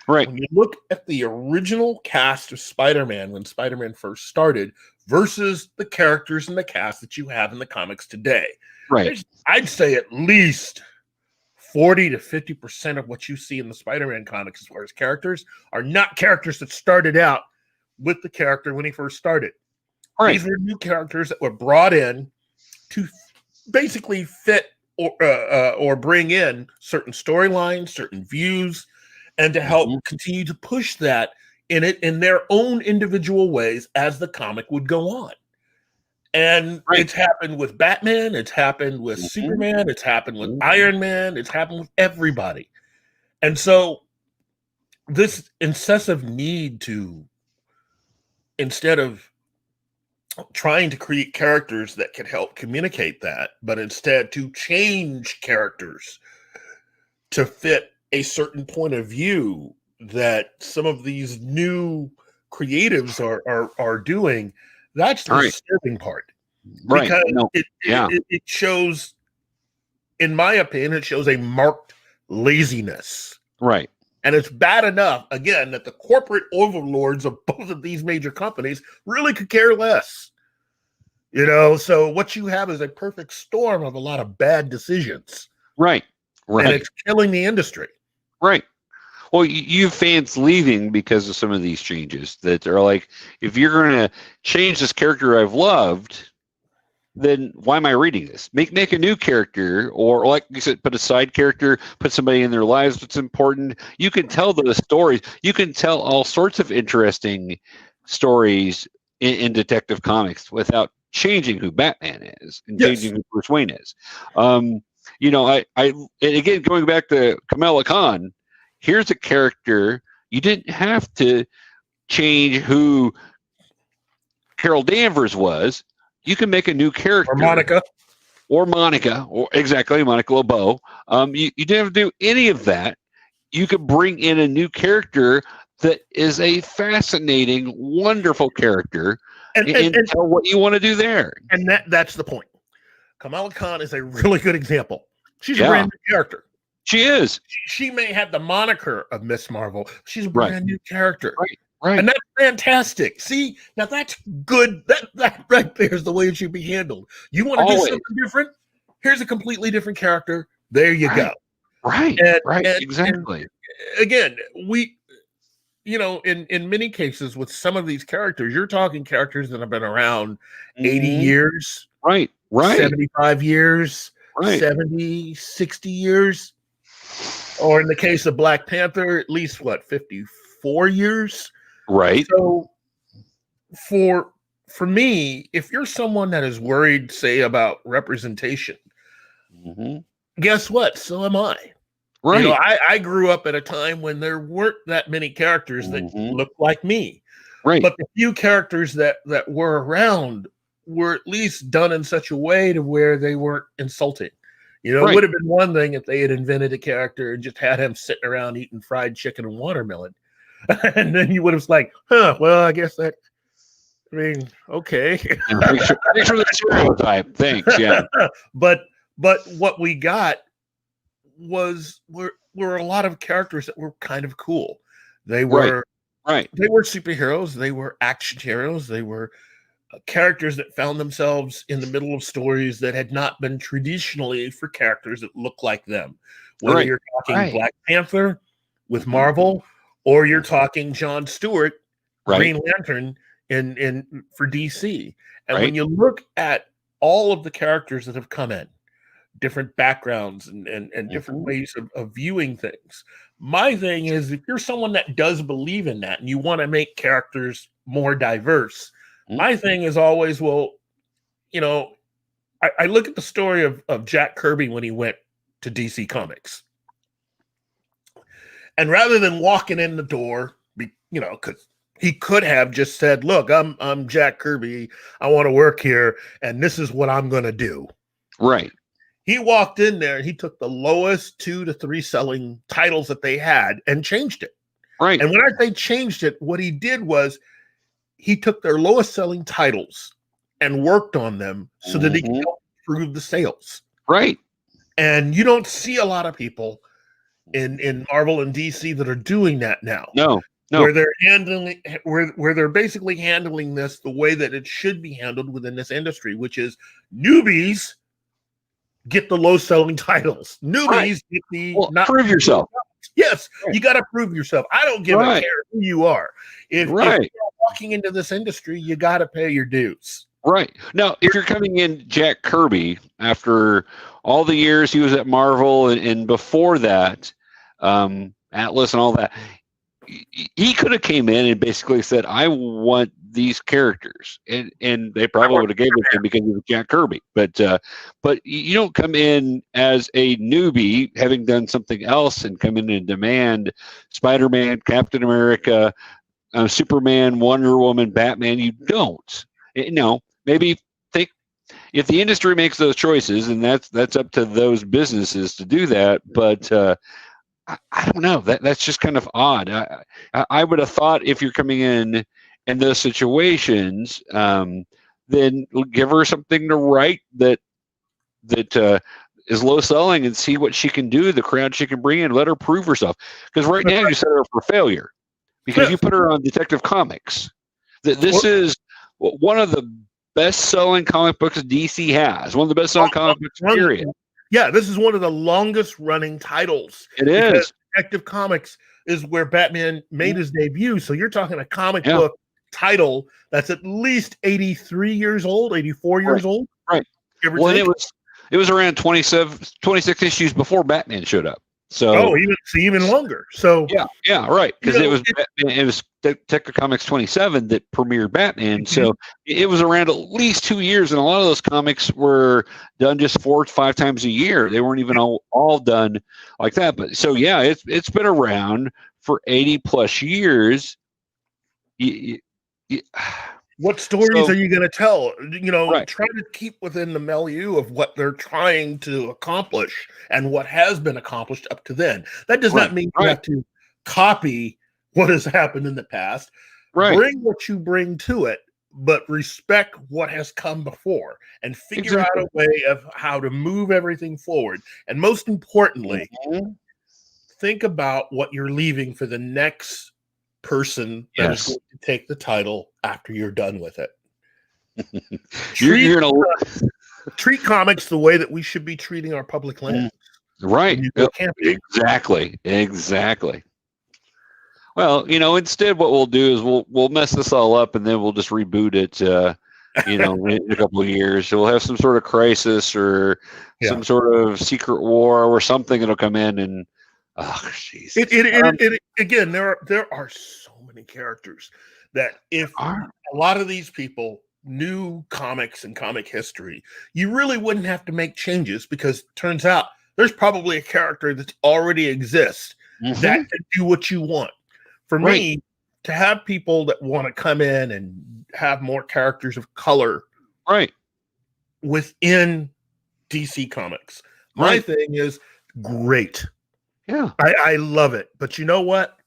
Right. When you look at the original cast of Spider-Man when Spider-Man first started versus the characters and the cast that you have in the comics today. Right. I'd say at least 40 to 50% of what you see in the Spider-Man comics as far as characters are not characters that started out with the character when he first started. Right. These were new characters that were brought in to basically fit or bring in certain storylines, certain views, and to help continue to push that in their own individual ways as the comic would go on. And it's happened with Batman, it's happened with Superman, it's happened with Iron Man, it's happened with everybody. And so this incessant need to, instead of trying to create characters that can help communicate that, but instead to change characters to fit a certain point of view that some of these new creatives are doing, that's the disturbing part. Because it shows, in my opinion, it shows a marked laziness. Right. And it's bad enough, again, that the corporate overlords of both of these major companies really could care less. So what you have is a perfect storm of a lot of bad decisions. Right. And it's killing the industry. Right. Well, you have fans leaving because of some of these changes that are like, if you're going to change this character I've loved, then why am I reading this? Make a new character, or like you said, put a side character, put somebody in their lives that's important. You can tell those stories. You can tell all sorts of interesting stories in Detective Comics without changing who Batman is and changing who Bruce Wayne is. And again, going back to Kamala Khan, here's a character you didn't have to change who Carol Danvers was. You can make a new character, or Monica, or exactly Monica LeBeau. You didn't have to do any of that. You could bring in a new character that is a fascinating, wonderful character, and tell what you want to do there. And that's the point. Kamala Khan is a really good example. She's a brand new character. She is. She may have the moniker of Miss Marvel. She's a brand new character. Right. And that's fantastic. See, now that's good. That right there is the way it should be handled. You want to do something different? Here's a completely different character. There you go. Right. Exactly. And again, in many cases with some of these characters, you're talking characters that have been around 80 years. Right. 75 years. 70, 60 years. Or in the case of Black Panther, at least 54 years. Right. So for me, if you're someone that is worried, say, about representation, guess what? So am I. Right. I grew up at a time when there weren't that many characters that looked like me. Right. But the few characters that were around were at least done in such a way to where they weren't insulting. You know, Right. it would have been one thing if they had invented a character and just had him sitting around eating fried chicken and watermelon. And then you would have like, well, I guess that, I mean, okay. Thanks for the stereotype. Thanks. Yeah. But what we got were a lot of characters that were kind of cool. They were Right. They were superheroes. They were action heroes. They were characters that found themselves in the middle of stories that had not been traditionally for characters that look like them. Whether you're talking Black Panther with Marvel, or you're talking John Stewart, Green Lantern in for DC. And when you look at all of the characters that have come in, different backgrounds and different ways of viewing things. My thing is, if you're someone that does believe in that and you want to make characters more diverse, my thing is always, well, you know, I look at the story of Jack Kirby when he went to DC Comics. And rather than walking in the door, you know, because he could have just said, look, I'm Jack Kirby. I want to work here, and this is what I'm going to do. Right. He walked in there and he took the lowest 2 to 3 selling titles that they had and changed it. Right. And when I say changed it, what he did was he took their lowest selling titles and worked on them so that he could help improve the sales. Right. And you don't see a lot of people in Marvel and DC that are doing that now. No. Where they're handling where they're basically handling this the way that it should be handled within this industry, which is newbies get the low-selling titles. Newbies get the not prove yourself. Yes, you got to prove yourself. I don't give a care who you are. If you're walking into this industry, you got to pay your dues. Right. Now, if you're coming in Jack Kirby after all the years he was at Marvel and before that, Atlas and all that, he could have came in and basically said, I want these characters, and they probably would have gave it to him because he was Jack Kirby. But you don't come in as a newbie having done something else and come in and demand Spider-Man, Captain America, Superman, Wonder Woman, Batman. You don't. Maybe think if the industry makes those choices, and that's up to those businesses to do that. But I don't know. That's just kind of odd. I would have thought if you're coming in those situations, then give her something to write that is low selling and see what she can do, the crowd she can bring in, let her prove herself. Because right now you set her up for failure because you put her on Detective Comics. This is one of the best-selling comic books DC has. One of the best-selling comic books, period. Yeah, this is one of the longest-running titles. It is. Detective Comics is where Batman made his debut. So you're talking a comic book title that's at least 83 years old, 84 years old. Right. Well, it was around 26 issues before Batman showed up. So even longer. So yeah, right. Because it was Detective Comics 27 that premiered Batman. So it was around at least 2 years, and a lot of those comics were done just 4 to 5 times a year. They weren't even all done like that. But so it's been around for 80 plus years. What stories are you going to tell? Try to keep within the milieu of what they're trying to accomplish and what has been accomplished up to then. That does not mean you have to copy what has happened in the past. Bring what you bring to it, but respect what has come before and figure out a way of how to move everything forward. And most importantly, think about what you're leaving for the next person that is going to take the title after you're done with it. Treat comics the way that we should be treating our public land. Right. Exactly. Well, instead what we'll do is we'll mess this all up and then we'll just reboot it in a couple of years. So we'll have some sort of crisis or some sort of secret war or something that'll come in and again, there are so many characters that if a lot of these people knew comics and comic history, you really wouldn't have to make changes because it turns out there's probably a character that already exists that can do what you want. For me, to have people that want to come in and have more characters of color Right. within DC Comics. My Right. thing is great. Yeah. I love it. But you know what?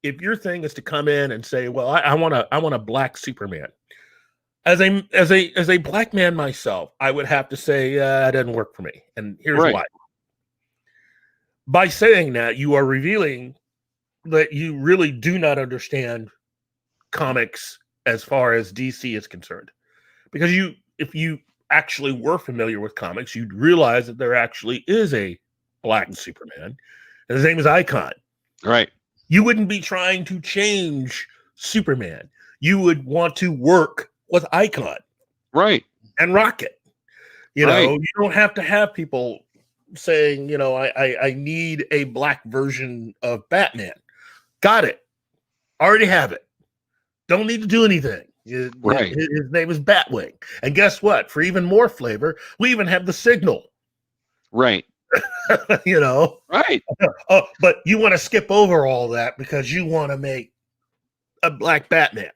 If your thing is to come in and say, well, I want a black Superman. As a black man myself, I would have to say that doesn't work for me. And here's Right. why. By saying that, you are revealing that you really do not understand comics as far as DC is concerned. Because if you actually were familiar with comics, you'd realize that there actually is a black Superman, and his name is Icon. Right. You wouldn't be trying to change Superman. You would want to work with Icon. Right. And Rocket. You Right. know, you don't have to have people saying, you know, I need a black version of Batman. Got it. Already have it. Don't need to do anything. Right. His name is Batwing. And guess what? For even more flavor, we even have the Signal. Right. You know? Right. Oh, but you want to skip over all that because you want to make a black Batman.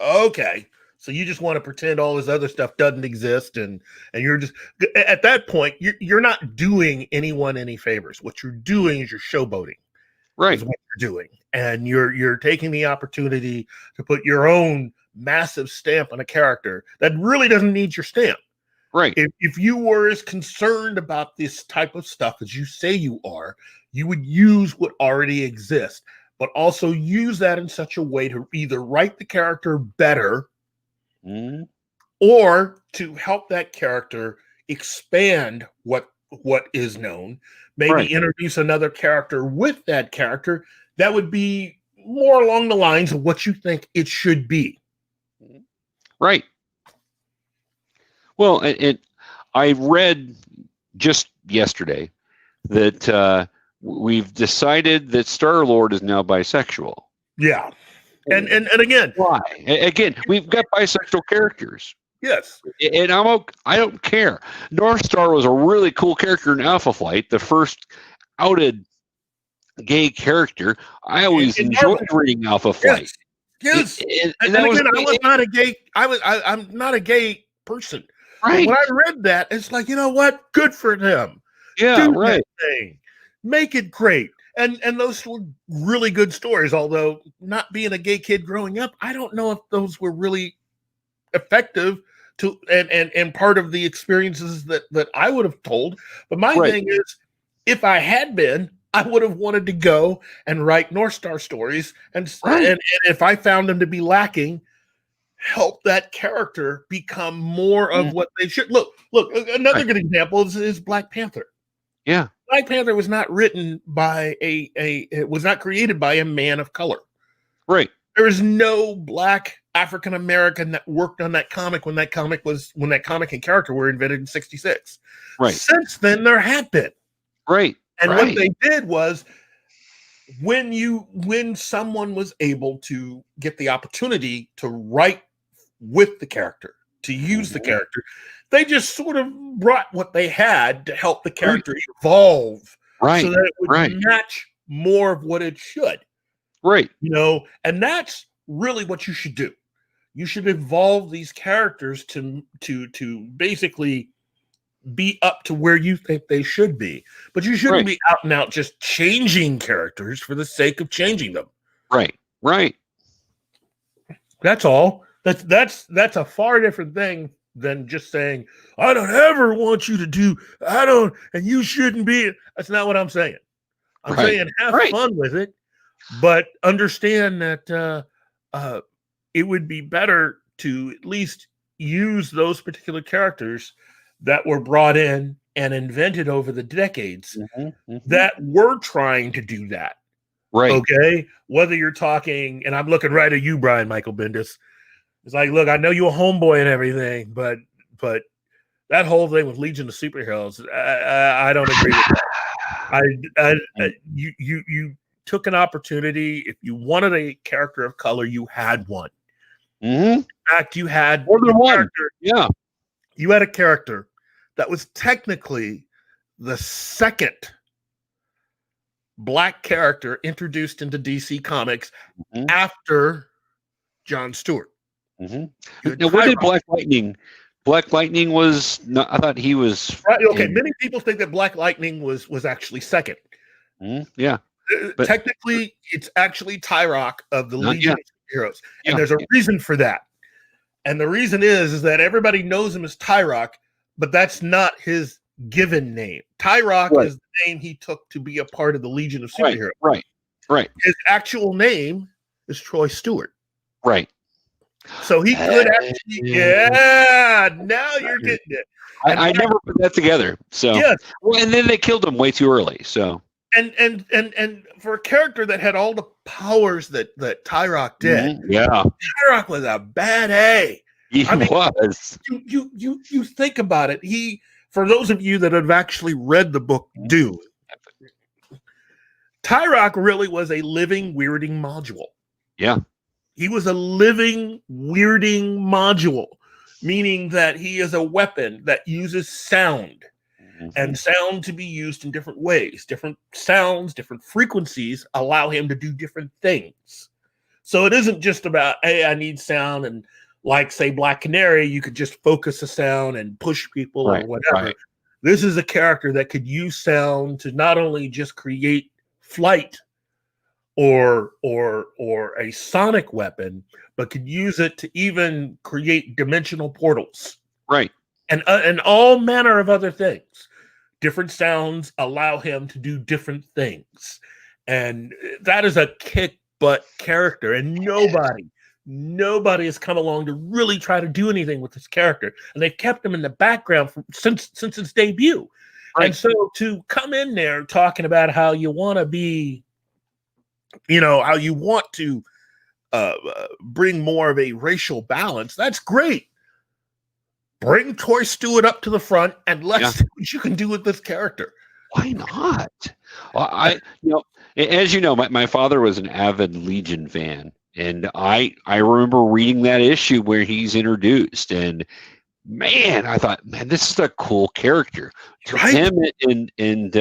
Okay. So you just want to pretend all this other stuff doesn't exist, and you're just at that point you're not doing anyone any favors. What you're doing is you're showboating. Right. Is what you're doing, and you're taking the opportunity to put your own massive stamp on a character that really doesn't need your stamp. Right. If you were as concerned about this type of stuff as you say you are, you would use what already exists, but also use that in such a way to either write the character better. Mm-hmm. Or to help that character expand what is known, maybe introduce another character with that character that would be more along the lines of what you think it should be. Right. Well, I read just yesterday that we've decided that Star-Lord is now bisexual. Yeah. And again, why? Again, we've got bisexual characters. Yes. And I don't care. North Star was a really cool character in Alpha Flight, the first outed gay character. I always enjoyed reading Alpha Flight. Yes. And again, I was not a gay. I'm not a gay person. Right. But when I read that, it's like, you know what? Good for them. Yeah. Do right. that thing. Make it great. And those were really good stories. Although not being a gay kid growing up, I don't know if those were really effective to and part of the experiences that I would have told. But my thing is, if I had been, I would have wanted to go and write North Star stories, and if I found them to be lacking, help that character become more of what they should. Look, another good example is Black Panther. Yeah. Black Panther was not written by it was not created by a man of color. Right. There is no black African American that worked on that comic when that comic and character were invented in '66. Right. Since then, there have been. Right. And what they did was, when someone was able to get the opportunity to write with the character, to use the character, they just sort of brought what they had to help the character evolve, so that it would match more of what it should. Right. You know, and that's really what you should do. You should evolve these characters to basically be up to where you think they should be. But you shouldn't be out and out just changing characters for the sake of changing them. Right. Right. That's all. That's a far different thing than just saying, I don't ever want you to do, and you shouldn't be. That's not what I'm saying. I'm saying have fun with it, but understand that it would be better to at least use those particular characters that were brought in and invented over the decades that were trying to do that. Right. Okay. Whether you're talking, and I'm looking right at you, Brian Michael Bendis. It's like, look, I know you're a homeboy and everything, but that whole thing with Legion of Superheroes, I don't agree with that. You took an opportunity. If you wanted a character of color, you had one. In fact, you had more than one. Yeah. You had a character that was technically the second black character introduced into DC Comics after John Stewart. Now, when did Black Lightning Black Lightning was not, I thought he was Right, okay, many people think that Black Lightning was actually second. Yeah. But Technically, it's actually Tyrock of the Legion of Heroes, and Yeah, there's a reason for that. And the reason is that everybody knows him as Tyrock, but that's not his given name. Tyrock is the name he took to be a part of the Legion of Superheroes. Right. His actual name is Troy Stewart. Right. So he could actually, now you're getting it. I never put that together. So well, and then they killed him way too early. So and for a character that had all the powers that Tyrock did, Tyrock was a bad A. He was. You think about it. For those of you that have actually read the book Dune, Tyrock really was a living weirding module. Yeah. He was a living weirding module, meaning that he is a weapon that uses sound, and sound to be used in different ways. Different sounds, different frequencies allow him to do different things. So it isn't just about, hey, I need sound, and like, say, Black Canary, you could just focus a sound and push people or whatever. Right. This is a character that could use sound to not only just create flight or a sonic weapon, but could use it to even create dimensional portals. Right. And all manner of other things. Different sounds allow him to do different things. And that is a kick-butt character. And nobody has come along to really try to do anything with this character. And they've kept him in the background since its debut. Right. And so to come in there talking about how you want to be, how you want to bring more of a racial balance, that's great. Bring Troy Stewart up to the front and let's see what you can do with this character. Why not? Well, as you know, my father was an avid Legion fan, and I remember reading that issue where he's introduced, and man, I thought, man, this is a cool character. Right? Him and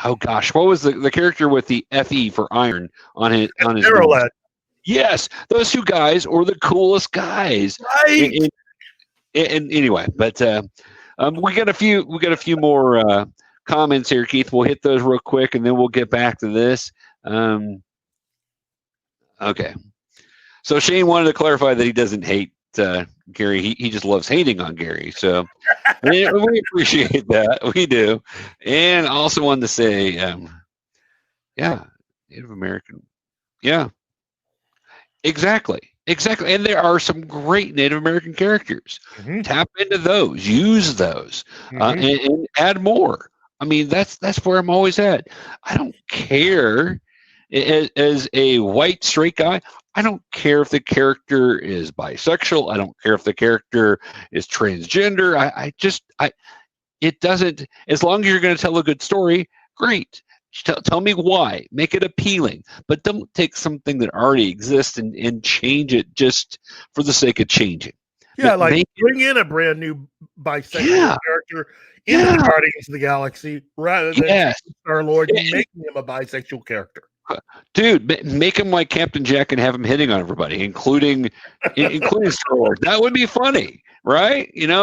oh gosh, what was the character with the FE for iron on his Arrowhead. Yes, those two guys were the coolest guys. Right. And anyway, but we got a few more comments here, Keith. We'll hit those real quick, and then we'll get back to this. Okay. So Shane wanted to clarify that he doesn't hate Gary. He just loves hating on Gary. So we appreciate that. We do. And also wanted to say, Native American. Yeah. Exactly. And there are some great Native American characters. Tap into those, use those, and add more. I mean, that's where I'm always at. I don't care as a white straight guy. I don't care if the character is bisexual. I don't care if the character is transgender. It doesn't, as long as you're going to tell a good story, great. Tell me why. Make it appealing, but don't take something that already exists and change it just for the sake of changing. Yeah, bring in a brand new bisexual character into the Guardians of the Galaxy rather than Star-Lord making him a bisexual character. Dude, make him like Captain Jack and have him hitting on everybody, including Star-Lord. That would be funny. Right? Hitting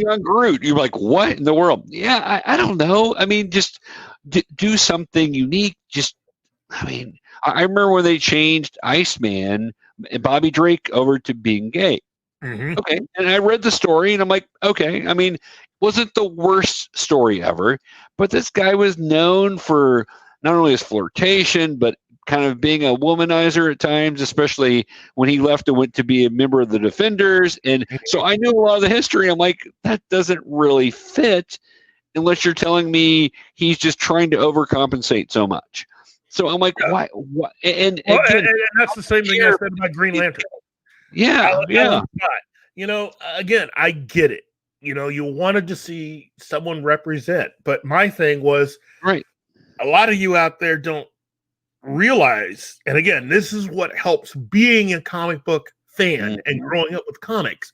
on Groot. You're like, what in the world? Yeah, I don't know. I mean, just do something unique. I remember when they changed Iceman and Bobby Drake over to being gay. Okay. And I read the story and I'm like, okay. I mean, wasn't the worst story ever, but this guy was known for not only his flirtation, but kind of being a womanizer at times, especially when he left and went to be a member of the Defenders. And so I knew a lot of the history. I'm like, that doesn't really fit unless you're telling me he's just trying to overcompensate so much. So I'm like, why? And that's the same thing I said about Green Lantern. Again, I get it. You wanted to see someone represent, but my thing was, right. A lot of you out there don't realize, and again, this is what helps being a comic book fan and growing up with comics,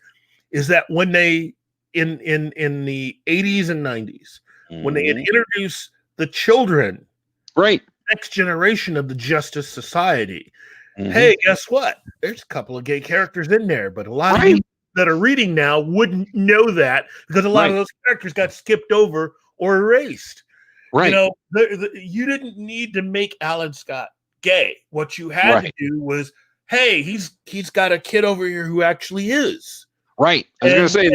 is that when they in the 80s and 90s, when they introduce the children, right, next generation of the Justice Society, hey, guess what? There's a couple of gay characters in there, but a lot of you that are reading now wouldn't know that because a lot of those characters got skipped over or erased. Right. You know, you didn't need to make Alan Scott gay. What you had to do was, hey, he's got a kid over here who actually is. Right. I was going to say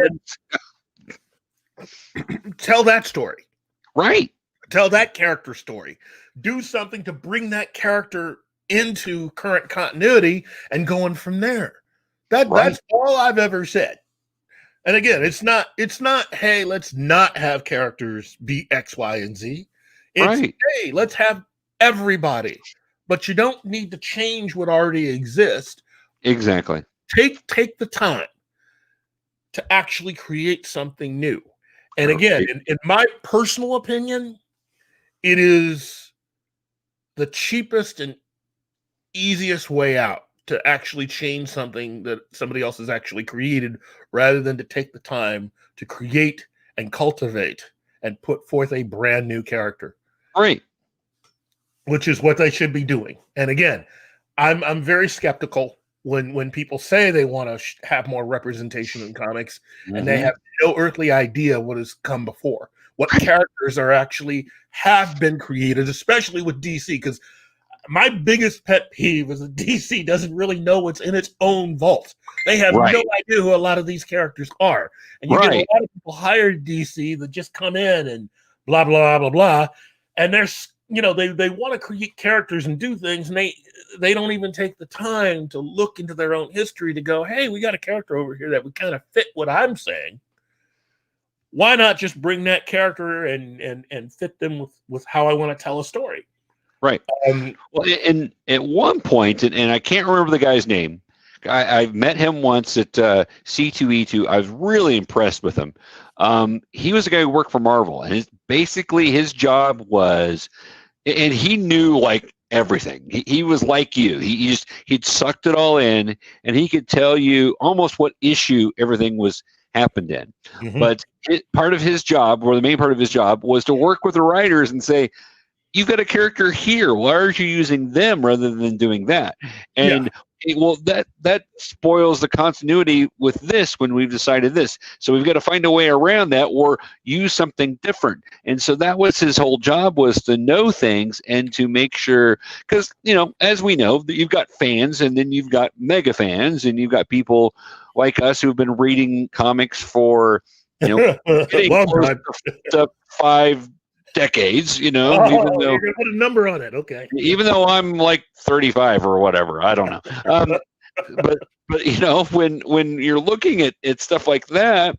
that. Tell that story. Right. Tell that character story. Do something to bring that character into current continuity and going from there. That's all I've ever said. And again, it's not, hey, let's not have characters be X, Y, and Z. It's hey, let's have everybody. But you don't need to change what already exists. Exactly. Take the time to actually create something new. And again, in my personal opinion, it is the cheapest and easiest way out to actually change something that somebody else has actually created rather than to take the time to create and cultivate and put forth a brand new character. Right. Which is what they should be doing. And again, I'm very skeptical when people say they want to have more representation in comics and they have no earthly idea what has come before, what characters are actually have been created, especially with DC, because my biggest pet peeve is that DC doesn't really know what's in its own vault. They have no idea who a lot of these characters are. And you get a lot of people hired DC that just come in and blah, blah, blah, blah. And there's, you know, they want to create characters and do things, and they don't even take the time to look into their own history to go, hey, we got a character over here that would kind of fit what I'm saying. Why not just bring that character and fit them with how I want to tell a story? Right. Well, and at one point, and I can't remember the guy's name. I've met him once at C2E2. I was really impressed with him. He was a guy who worked for Marvel, and basically his job was, and he knew like everything. He was like you. He'd sucked it all in, and he could tell you almost what issue everything was happened in. But part of his job, or the main part of his job, was to work with the writers and say, you've got a character here. Why aren't you using them rather than doing that? And well, that spoils the continuity with this when we've decided this. So we've got to find a way around that or use something different. And so that was his whole job, was to know things and to make sure, because, you know, as we know, you've got fans and then you've got mega fans and you've got people like us who've been reading comics for, you know, to 5 decades, you know. Even though, you're gonna put a number on it, okay? Even though I'm like 35 or whatever, I don't know. But you know, when you're looking at stuff like that,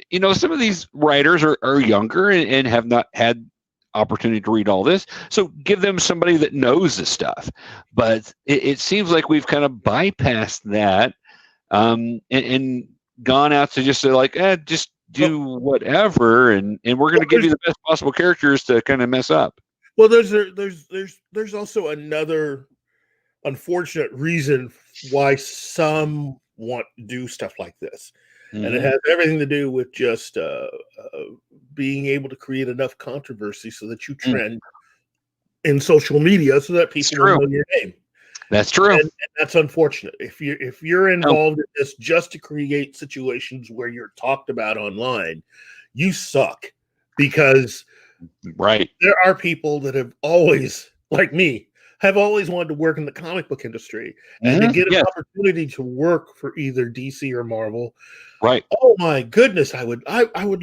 you know, some of these writers are younger and have not had opportunity to read all this. So give them somebody that knows this stuff. But it seems like we've kind of bypassed that and gone out to just say like, just do whatever, and we're going to give you the best possible characters to kind of mess up. Well, there's also another unfortunate reason why some want to do stuff like this, and it has everything to do with just being able to create enough controversy so that you trend in social media, so that people will know your name. That's true. And that's unfortunate. If you're involved in this just to create situations where you're talked about online, you suck, because there are people that have always, like me, have always wanted to work in the comic book industry and to get an opportunity to work for either DC or Marvel. Right. Oh my goodness, I would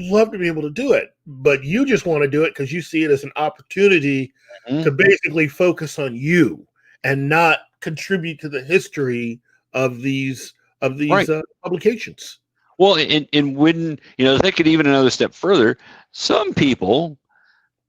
love to be able to do it, but you just want to do it because you see it as an opportunity to basically focus on you and not contribute to the history of these publications. Well, and when, you know, take it even another step further, some people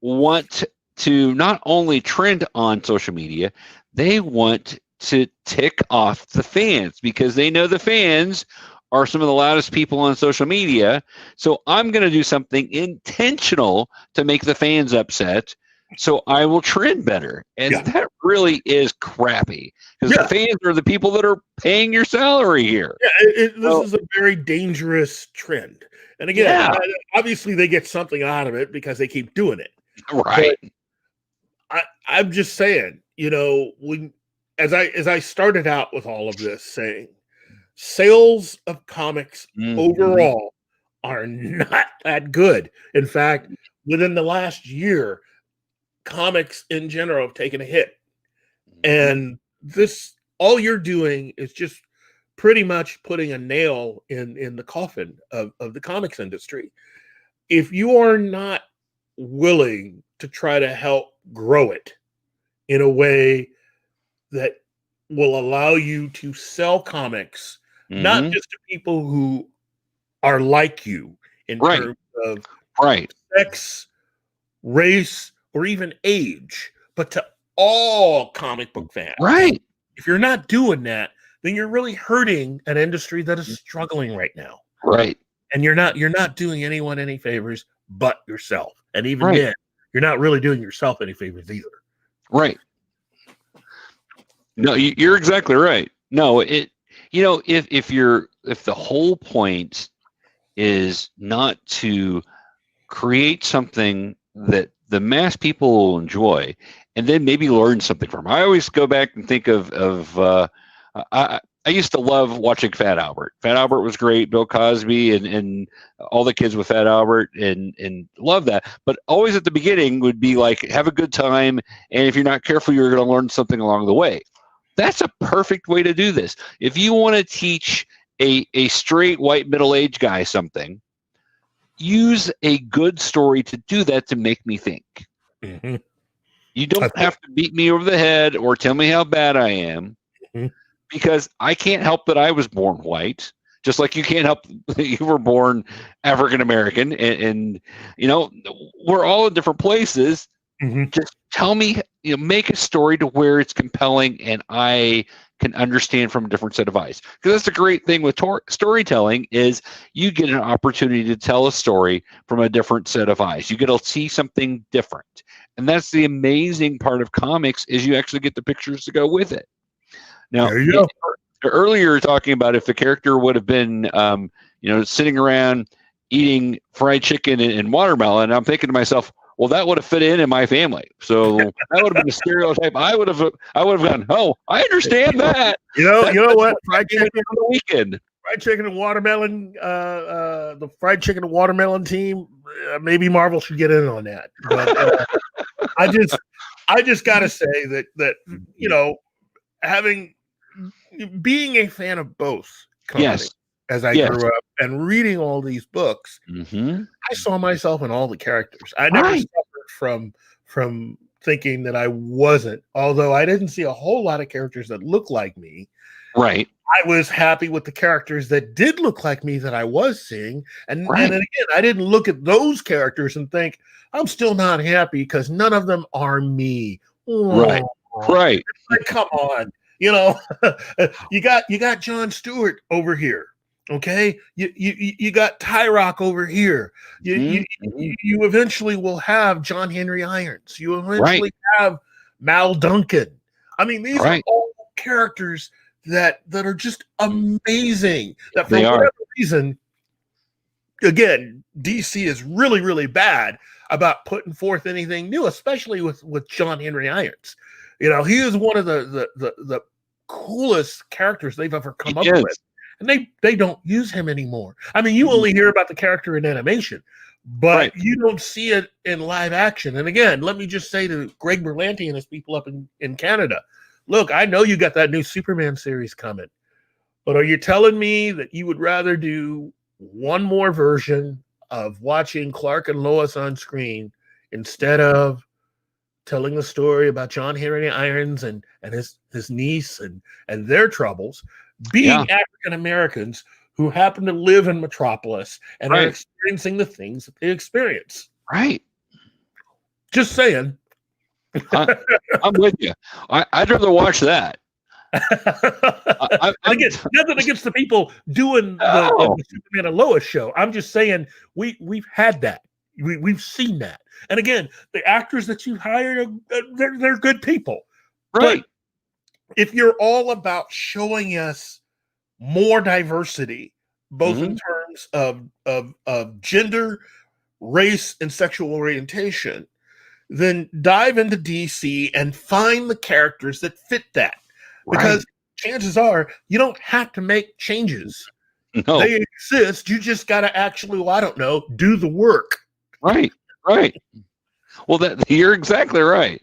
want to not only trend on social media, they want to tick off the fans because they know the fans are some of the loudest people on social media. So I'm going to do something intentional to make the fans upset, so I will trend better. And that really is crappy, because the fans are the people that are paying your salary here. This is a very dangerous trend. And again, obviously they get something out of it because they keep doing it. Right. But I'm just saying, you know, when as I started out with all of this saying, sales of comics overall are not that good. In fact, within the last year, comics in general have taken a hit. And this, all you're doing is just pretty much putting a nail in the coffin of the comics industry. If you are not willing to try to help grow it in a way that will allow you to sell comics, not just to people who are like you in terms of sex, race, or even age, but to all comic book fans. Right. If you're not doing that, then you're really hurting an industry that is struggling right now. Right. And you're not doing anyone any favors but yourself. And even then, you're not really doing yourself any favors either. Right. No, you're exactly right. No, if the whole point is not to create something that the mass people will enjoy and then maybe learn something from. I always go back and think of I used to love watching Fat Albert. Fat Albert was great, Bill Cosby and all the kids with Fat Albert and love that. But always at the beginning would be like, have a good time, and if you're not careful, you're going to learn something along the way. That's a perfect way to do this. If you want to teach a straight white middle-aged guy something, use a good story to do that, to make me think. You don't have to beat me over the head or tell me how bad I am, because I can't help that I was born white, just like you can't help that you were born African American, and we're all in different places. Just tell me, make a story to where it's compelling and I can understand from a different set of eyes. Because that's the great thing with storytelling, is you get an opportunity to tell a story from a different set of eyes. You get to see something different. And that's the amazing part of comics, is you actually get the pictures to go with it. Now, earlier you were talking about if the character would have been, sitting around eating fried chicken and watermelon, I'm thinking to myself, well, that would have fit in my family. So that would have been a stereotype. I would have gone, oh, I understand that. You know what? Fried chicken on the weekend. Fried chicken and watermelon. The fried chicken and watermelon team. Maybe Marvel should get in on that. But I just got to say that being a fan of both comics, as I grew up and reading all these books, I saw myself in all the characters. I never suffered from thinking that I wasn't, although I didn't see a whole lot of characters that looked like me. Right. I was happy with the characters that did look like me that I was seeing. And then again, I didn't look at those characters and think, I'm still not happy because none of them are me. Right. Right. Like, come on. You got Jon Stewart over here. Okay, you got Tyrock over here. You eventually will have John Henry Irons. You eventually have Mal Duncan. I mean, these are all characters that are just amazing. That for whatever reason, again, DC is really, really bad about putting forth anything new, especially with John Henry Irons. He is one of the coolest characters they've ever come up with. And they don't use him anymore. I mean, you only hear about the character in animation, but you don't see it in live action. And again, let me just say to Greg Berlanti and his people up in Canada, look, I know you got that new Superman series coming, but are you telling me that you would rather do one more version of watching Clark and Lois on screen instead of telling the story about John Henry Irons and his niece and their troubles, being African Americans who happen to live in Metropolis and are experiencing the things that they experience? Right. Just saying. I'm with you. I'd rather watch that. Again, nothing against the people doing the Superman and Lois show. I'm just saying we've had that. We've seen that. And again, the actors that you hired, they're good people. Right. But if you're all about showing us more diversity, both in terms of gender, race, and sexual orientation, then dive into DC and find the characters that fit that. because chances are you don't have to make changes. No. They exist. You just got to actually, well, I don't know, do the work. Right. Well, you're exactly right.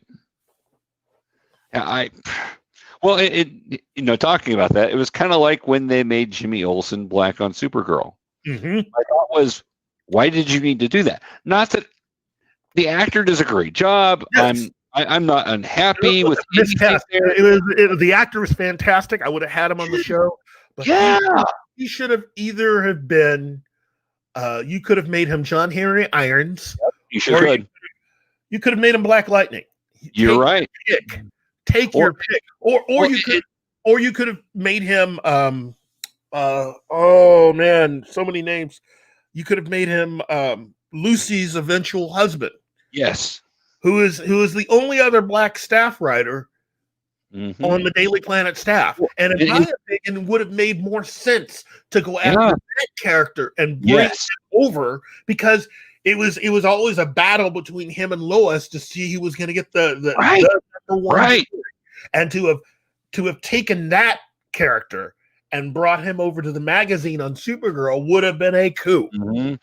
Talking about that, it was kind of like when they made Jimmy Olsen black on Supergirl. Mm-hmm. My thought was, why did you need to do that? Not that the actor does a great job. Yes. I'm not unhappy with miscast. The actor was fantastic. I would have had him on the show, but he should have either have been. You could have made him John Henry Irons. You should. You could have made him Black Lightning. You're right. Take your pick, or you could have made him. Oh man, so many names. You could have made him Lucy's eventual husband. Yes. Who is the only other black staff writer on the Daily Planet staff. And in my opinion, would have made more sense to go after that character and bring him over, because it was always a battle between him and Lois to see who was going to get the number one. Right. And to have taken that character and brought him over to the magazine on Supergirl would have been a coup. Mm-hmm.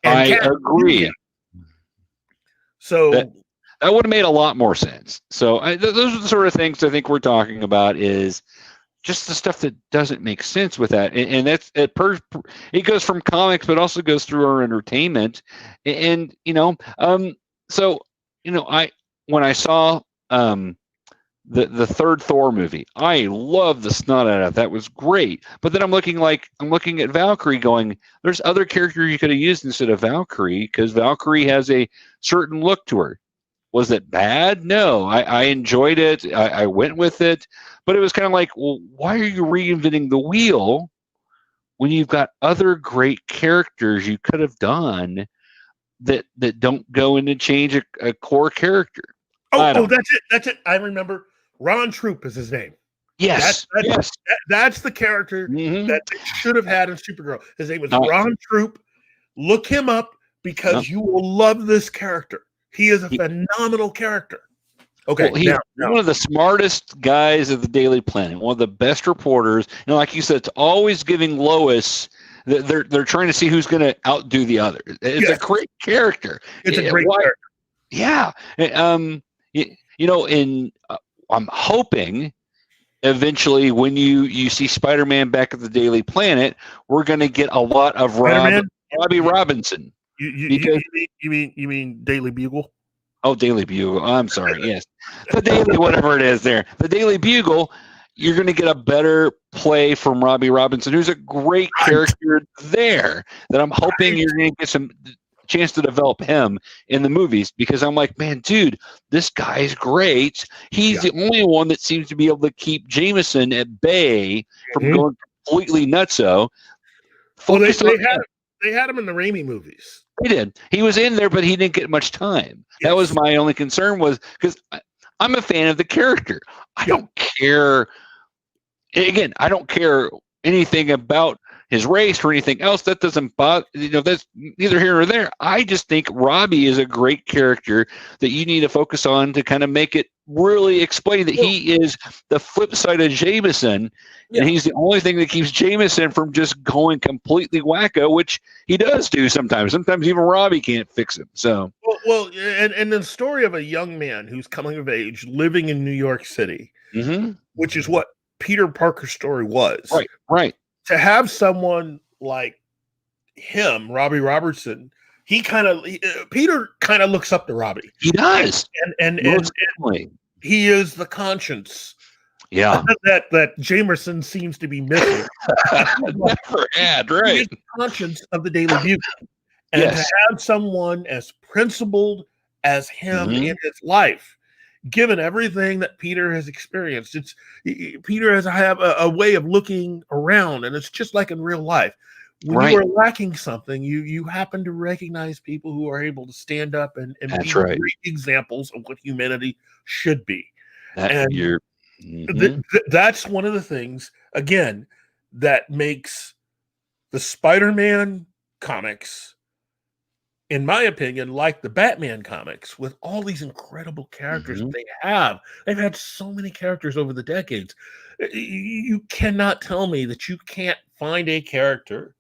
I agree. So that would have made a lot more sense. So those are the sort of things I think we're talking about, is just the stuff that doesn't make sense with that. And that's it goes from comics, but also goes through our entertainment. And when I saw the third Thor movie, I love the snot out of it. That was great. But then I'm looking at Valkyrie going, there's other characters you could have used instead of Valkyrie, because Valkyrie has a certain look to her. Was it bad? No, I enjoyed it. I went with it, but it was kind of like, well, why are you reinventing the wheel when you've got other great characters you could have done that don't go in and change a core character? That's it. I remember. Ron Troop is his name. Yes. That's the character that they should have had in Supergirl. His name was Ron Troop. Look him up, because you will love this character. He is a phenomenal character. Okay, well, he's one of the smartest guys of the Daily Planet, one of the best reporters. Like you said, it's always giving Lois. They're trying to see who's going to outdo the other. It's a great character. It's a great character. Yeah. I'm hoping eventually when you see Spider-Man back at the Daily Planet, we're going to get a lot of Robbie Robinson. You mean Daily Bugle? Oh, Daily Bugle. I'm sorry. Yes, the Daily, whatever it is there. The Daily Bugle. You're going to get a better play from Robbie Robinson, who's a great character there. That I'm hoping you're going to get some chance to develop him in the movies, because I'm like, man, dude, this guy's great. He's the only one that seems to be able to keep Jameson at bay from going completely nutso. Well, they had him in the Raimi movies. He did. He was in there, but he didn't get much time. That was my only concern, was because I'm a fan of the character. I don't care. Again, I don't care anything about his race or anything else. That doesn't bother. That's neither here nor there. I just think Robbie is a great character that you need to focus on to kind of make it really explain that he is the flip side of Jameson, and he's the only thing that keeps Jameson from just going completely wacko, which he does do sometimes. Sometimes even Robbie can't fix him. So and the story of a young man who's coming of age, living in New York City, which is what Peter Parker's story was. Right. To have someone like him, Robbie Robertson, Peter kind of looks up to Robbie. He does, and he is the conscience. Yeah, that Jamerson seems to be missing. Never had, right? He is the conscience of the Daily Bugle, and to have someone as principled as him in his life, given everything that Peter has experienced, Peter has a way of looking around, and it's just like in real life. When you are lacking something, you happen to recognize people who are able to stand up and be great examples of what humanity should be. That's one of the things, again, that makes the Spider-Man comics in my opinion, like the Batman comics, with all these incredible characters Mhm. they have. They've had so many characters over the decades. You cannot tell me that you can't find a character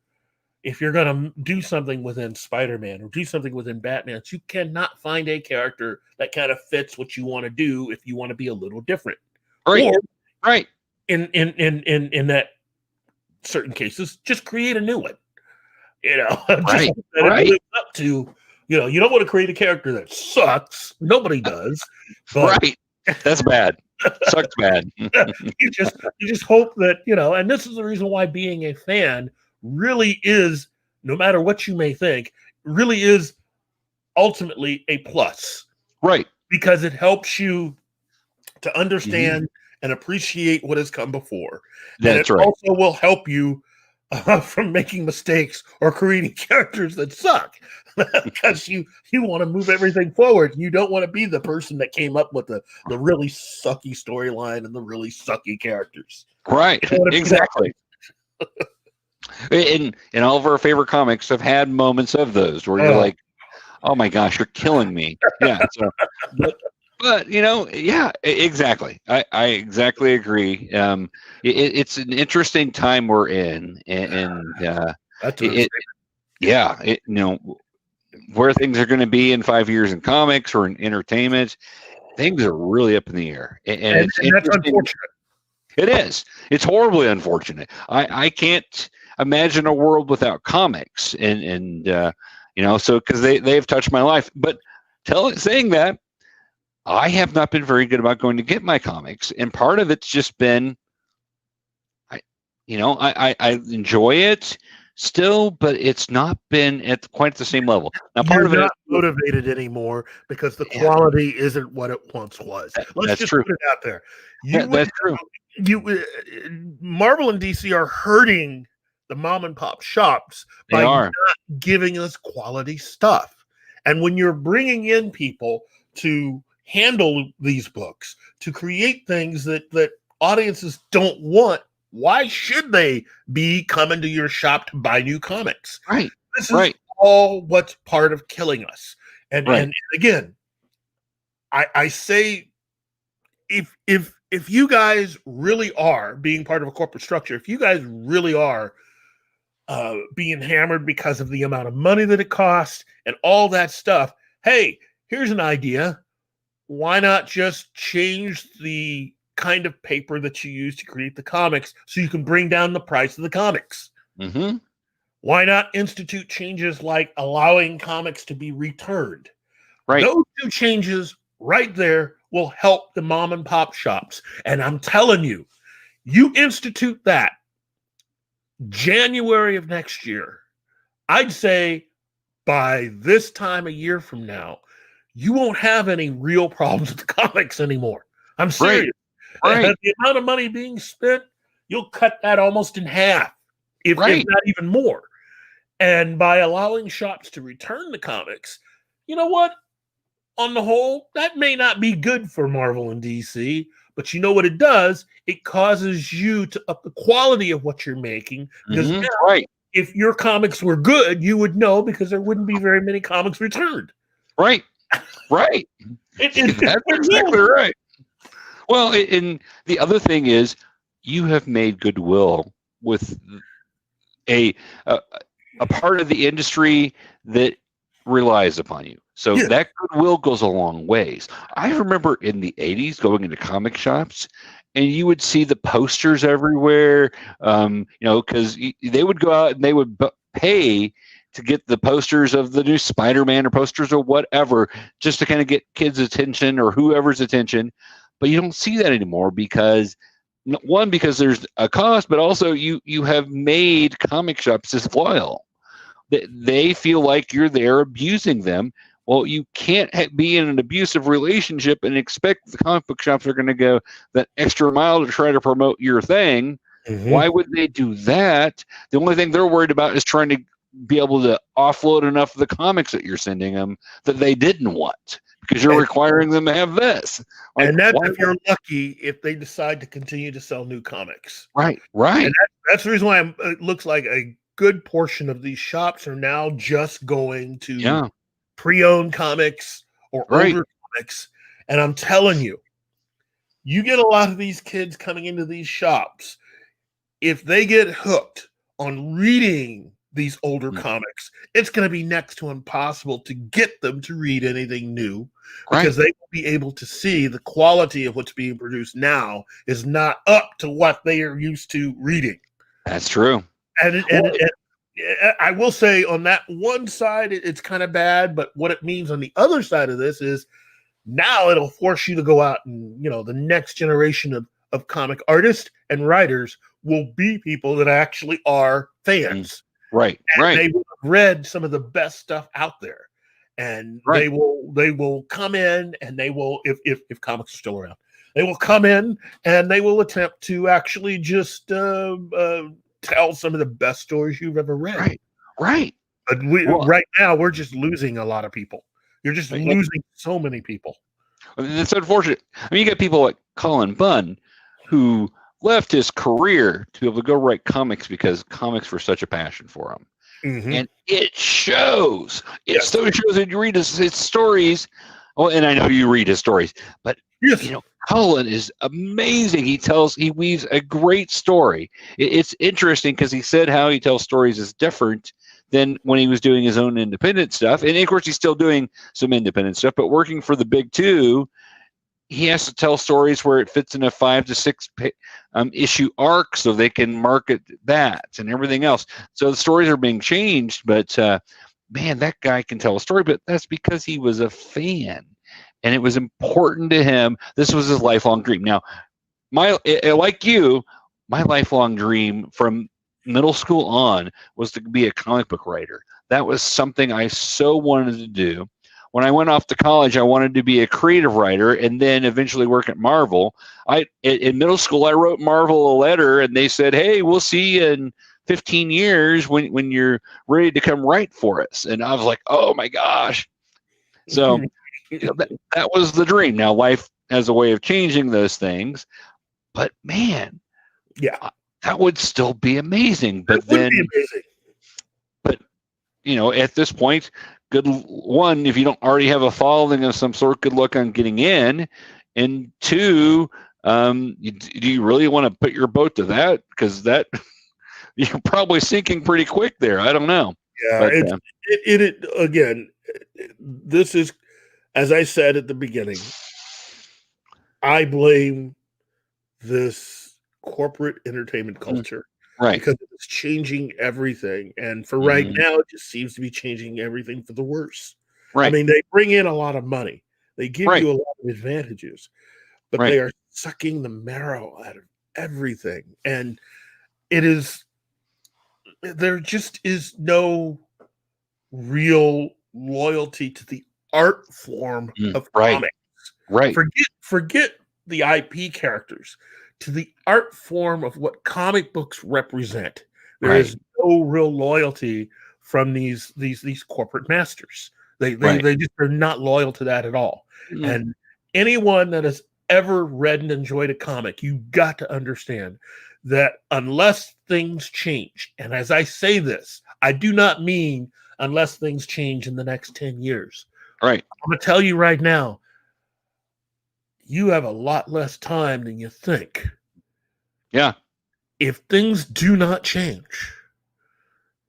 if you're going to do something within Spider-Man or do something within Batman. You cannot find a character that kind of fits what you want to do if you want to be a little different. Right. Or Right. in that certain cases, just create a new one. Just Right. that it Right. lives up to, you don't want to create a character that sucks. Nobody does. But Right. That's bad. Sucks bad. you just hope that, and this is the reason why being a fan really is, no matter what you may think, really is ultimately a plus, Right. because it helps you to Mhm. understand and appreciate what has come before. And That's it right. also will help you from making mistakes or creating characters that suck, because you want to move everything forward. You don't want to be the person that came up with the really sucky storyline and the really sucky characters. Right. You don't wanna be that Exactly. And all of our favorite comics have had moments of those where you're Oh. like, oh my gosh, you're killing me. Yeah. So, but yeah, exactly. I exactly agree. It's an interesting time we're in, and That's it, yeah, where things are going to be in 5 years in comics or in entertainment, things are really up in the air, and it's and that's interesting. unfortunate. It is. It's horribly unfortunate. I can't imagine a world without comics, and so because they've touched my life. But saying that, I have not been very good about going to get my comics, and part of it's just been, I enjoy it still, but it's not been at quite the same level. Now, part You're of it not is, motivated anymore because the yeah, quality isn't what it once was. Let's that's just true. put it out there. You That's true. Marvel and DC are hurting the mom and pop shops They by are. not giving us quality stuff. And when you're bringing in people to handle these books, to create things that audiences don't want, why should they be coming to your shop to buy new comics? Right. This is Right. all what's part of killing us. And Right. and again, I say, if you guys really are being part of a corporate structure, if you guys really are being hammered because of the amount of money that it costs and all that stuff, hey, here's an idea. Why not just change the kind of paper that you use to create the comics so you can bring down the price of the comics? Mm-hmm. Why not institute changes like allowing comics to be returned? Right. Those two changes right there will help the mom and pop shops. And I'm telling you, you institute that January of next year, I'd say by this time a year from now, you won't have any real problems with the comics anymore. I'm serious. Right. The amount of money being spent, you'll cut that almost in half, if Right. not even more. And by allowing shops to return the comics, you know what? On the whole, that may not be good for Marvel and DC, but you know what it does? It causes you to up the quality of what you're making. Because Mm-hmm. now, Right. if your comics were good, you would know, because there wouldn't be very many comics returned. Right. Right. That's That's exactly right. Well, and the other thing is, you have made goodwill with a part of the industry that relies upon you. So Yeah. that goodwill goes a long ways. I remember in the 80s going into comic shops, and you would see the posters everywhere, because they would go out and they would pay to get the posters of the new Spider-Man or posters or whatever, just to kind of get kids' attention or whoever's attention. But you don't see that anymore because there's a cost, but also you have made comic shops disloyal. They feel like you're there abusing them. Well, you can't be in an abusive relationship and expect the comic book shops are going to go that extra mile to try to promote your thing. Mm-hmm. Why would they do that? The only thing they're worried about is trying to be able to offload enough of the comics that you're sending them that they didn't want, because you're requiring them to have this. And that's if you're lucky, if they decide to continue to sell new comics. Right. And that's the reason why it looks like a good portion of these shops are now just going to pre-owned comics or Right. older comics. And I'm telling you, you get a lot of these kids coming into these shops. If they get hooked on reading these older comics, it's going to be next to impossible to get them to read anything new, because they will be able to see the quality of what's being produced now is not up to what they are used to reading. That's true. And I will say, on that one side, it's kind of bad, but what it means on the other side of this is now it'll force you to go out and, the next generation of comic artists and writers will be people that actually are fans. Right. And Right. they will have read some of the best stuff out there. And they will come in, and they will, if comics are still around, they will come in and they will attempt to actually just tell some of the best stories you've ever read. Right. Right. But right now, we're just losing a lot of people. You're just losing so many people. It's unfortunate. I mean, you got people like Colin Bunn, who left his career to be able to go write comics because comics were such a passion for him. Mm-hmm. And it shows. It so shows that you read his stories. Well, and I know you read his stories, but Colin is amazing. He weaves a great story. It's interesting because he said how he tells stories is different than when he was doing his own independent stuff. And of course, he's still doing some independent stuff, but working for the big two, he has to tell stories where it fits in a 5 to 6 issue arc so they can market that and everything else. So the stories are being changed, but man, that guy can tell a story, but that's because he was a fan and it was important to him. This was his lifelong dream. Now, like you, my lifelong dream from middle school on was to be a comic book writer. That was something I so wanted to do. When I went off to college, I wanted to be a creative writer and then eventually work at Marvel. In middle school, I wrote Marvel a letter, and they said, "Hey, we'll see you in 15 years when you're ready to come write for us." And I was like, "Oh my gosh!" So that was the dream. Now life has a way of changing those things, but man, that would still be amazing. But at this point, good one, if you don't already have a following of some sort, good luck on getting in. And two, do you really want to put your boat to that? Because that you're probably sinking pretty quick there. I don't know. Yeah, again, this is, as I said at the beginning, I blame this corporate entertainment culture. Right. Because it's changing everything. And for right now, it just seems to be changing everything for the worse. Right. I mean, they bring in a lot of money. They give you a lot of advantages, but they are sucking the marrow out of everything. And there just is no real loyalty to the art form of comics. Right. Forget the IP characters. To the art form of what comic books represent, there is no real loyalty from these corporate masters. They just are not loyal to that at all. And anyone that has ever read and enjoyed a comic, you've got to understand that unless things change, and as I say this, I do not mean unless things change in the next 10 years. Right. I'm going to tell you right now, you have a lot less time than you think. Yeah. If things do not change,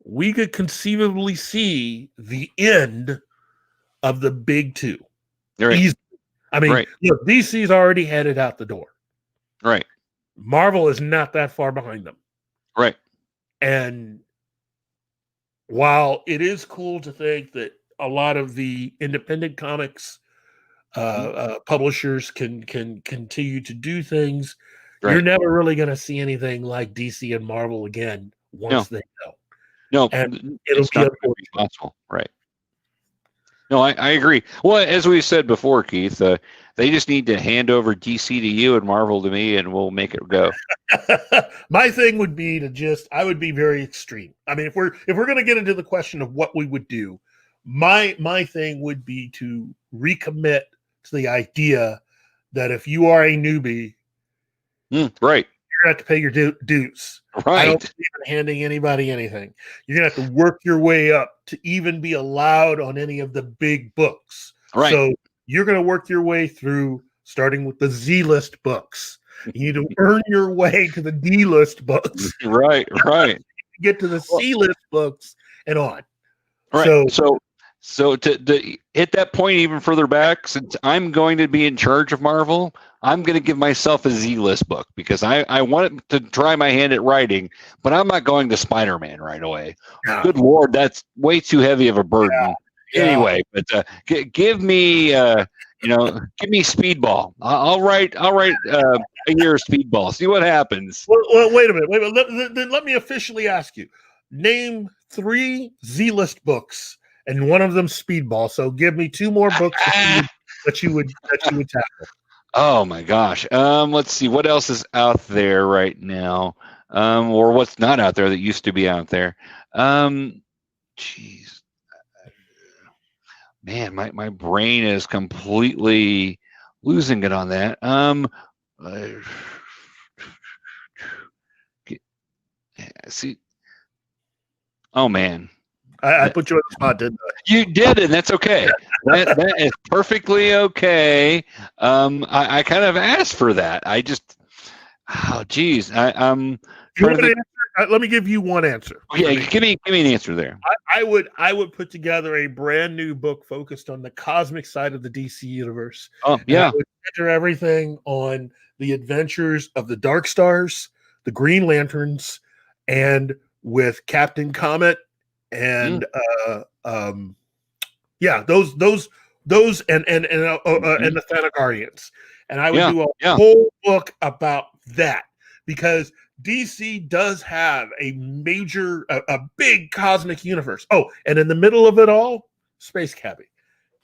we could conceivably see the end of the big two. Right. I mean, look, DC's already headed out the door. Right. Marvel is not that far behind them. Right. And while it is cool to think that a lot of the independent comics publishers can continue to do things, you're never really going to see anything like DC and Marvel again once they go. No, and it's not going to be possible. Right. No, I agree. Well, as we said before, Keith, they just need to hand over DC to you and Marvel to me, and we'll make it go. My thing would be I would be very extreme. I mean, if we're going to get into the question of what we would do, my thing would be to recommit to the idea that if you are a newbie, right, gonna have to pay your dues. Right. I don't believe in handing anybody anything. You're gonna have to work your way up to even be allowed on any of the big books. Right. So you're gonna work your way through, starting with the Z-list books. You need to earn your way to the D-list books. Right. Get to the C-list books and on. Right. So to hit that point even further back, since I'm going to be in charge of Marvel, I'm going to give myself a Z-list book because I want to try my hand at writing, but I'm not going to Spider-Man right away. No. Good Lord, that's way too heavy of a burden. Yeah. Anyway, but give me give me Speedball. I'll write a year of Speedball. See what happens. Well, wait a minute. Then let me officially ask you: name 3 Z-list books, and one of them Speedball. So give me 2 more books that you would tackle. Oh my gosh. Let's see what else is out there right now, or what's not out there that used to be out there. Jeez. Man, my brain is completely losing it on that. See, oh man, I put you on the spot, didn't I? you did, and that's okay. that is perfectly okay. I kind of asked for that. I just, oh geez, I'm trying to think. Let me give you one answer. Yeah, give me an answer there. I would put together a brand new book focused on the cosmic side of the DC universe. Oh yeah, I would center everything on the adventures of the Dark Stars, the Green Lanterns, and with Captain Comet and those and the Thanagarians. And I would do a whole book about that because DC does have a big cosmic universe. Oh, and in the middle of it all, Space Cabbie.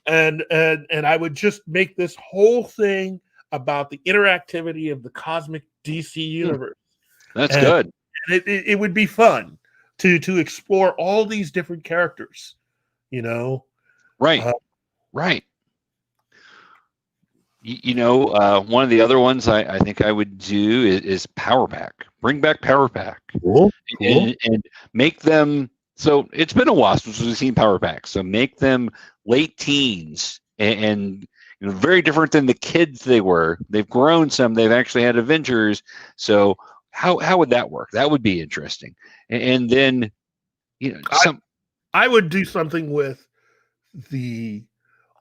And I would just make this whole thing about the interactivity of the cosmic DC universe. That's good. And it would be fun to explore all these different characters, Right. Right. One of the other ones I think I would do is Power Pack. Bring back Power Pack. Cool. And make them. So it's been a while since we've seen Power Pack. So make them late teens and very different than the kids they were. They've grown some. They've actually had adventures. So how would that work? That would be interesting. And then I would do something with the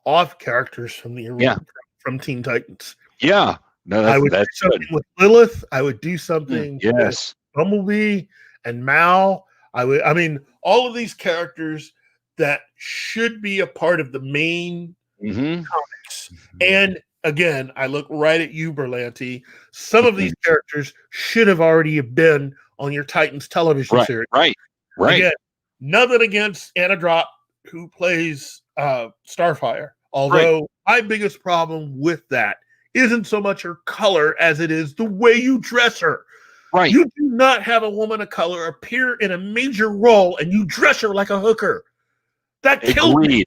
off characters from the from Teen Titans. Yeah. No, I would do something with Lilith. I would do something with Bumblebee and Mal. All of these characters that should be a part of the main comics. And again, I look right at you, Berlanti. Some of these characters should have already been on your Titans television series. Right. Again, nothing against Anna Drop, who plays Starfire. Although my biggest problem with that isn't so much her color as it is the way you dress her. Right. You do not have a woman of color appear in a major role and you dress her like a hooker. That killed me.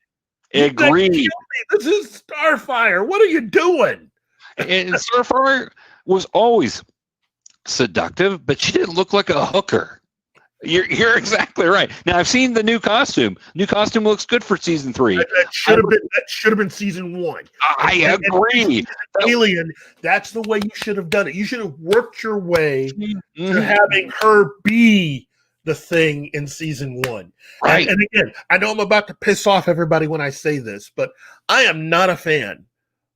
Agreed. This is Starfire. What are you doing? And Starfire was always seductive, but she didn't look like a hooker. You're exactly right. Now I've seen the new costume. New costume looks good for season 3. That should have been season 1. I agree. Alien. That's the way you should have done it. You should have worked your way to having her be the thing in season 1. Right. And again, I know I'm about to piss off everybody when I say this, but I am not a fan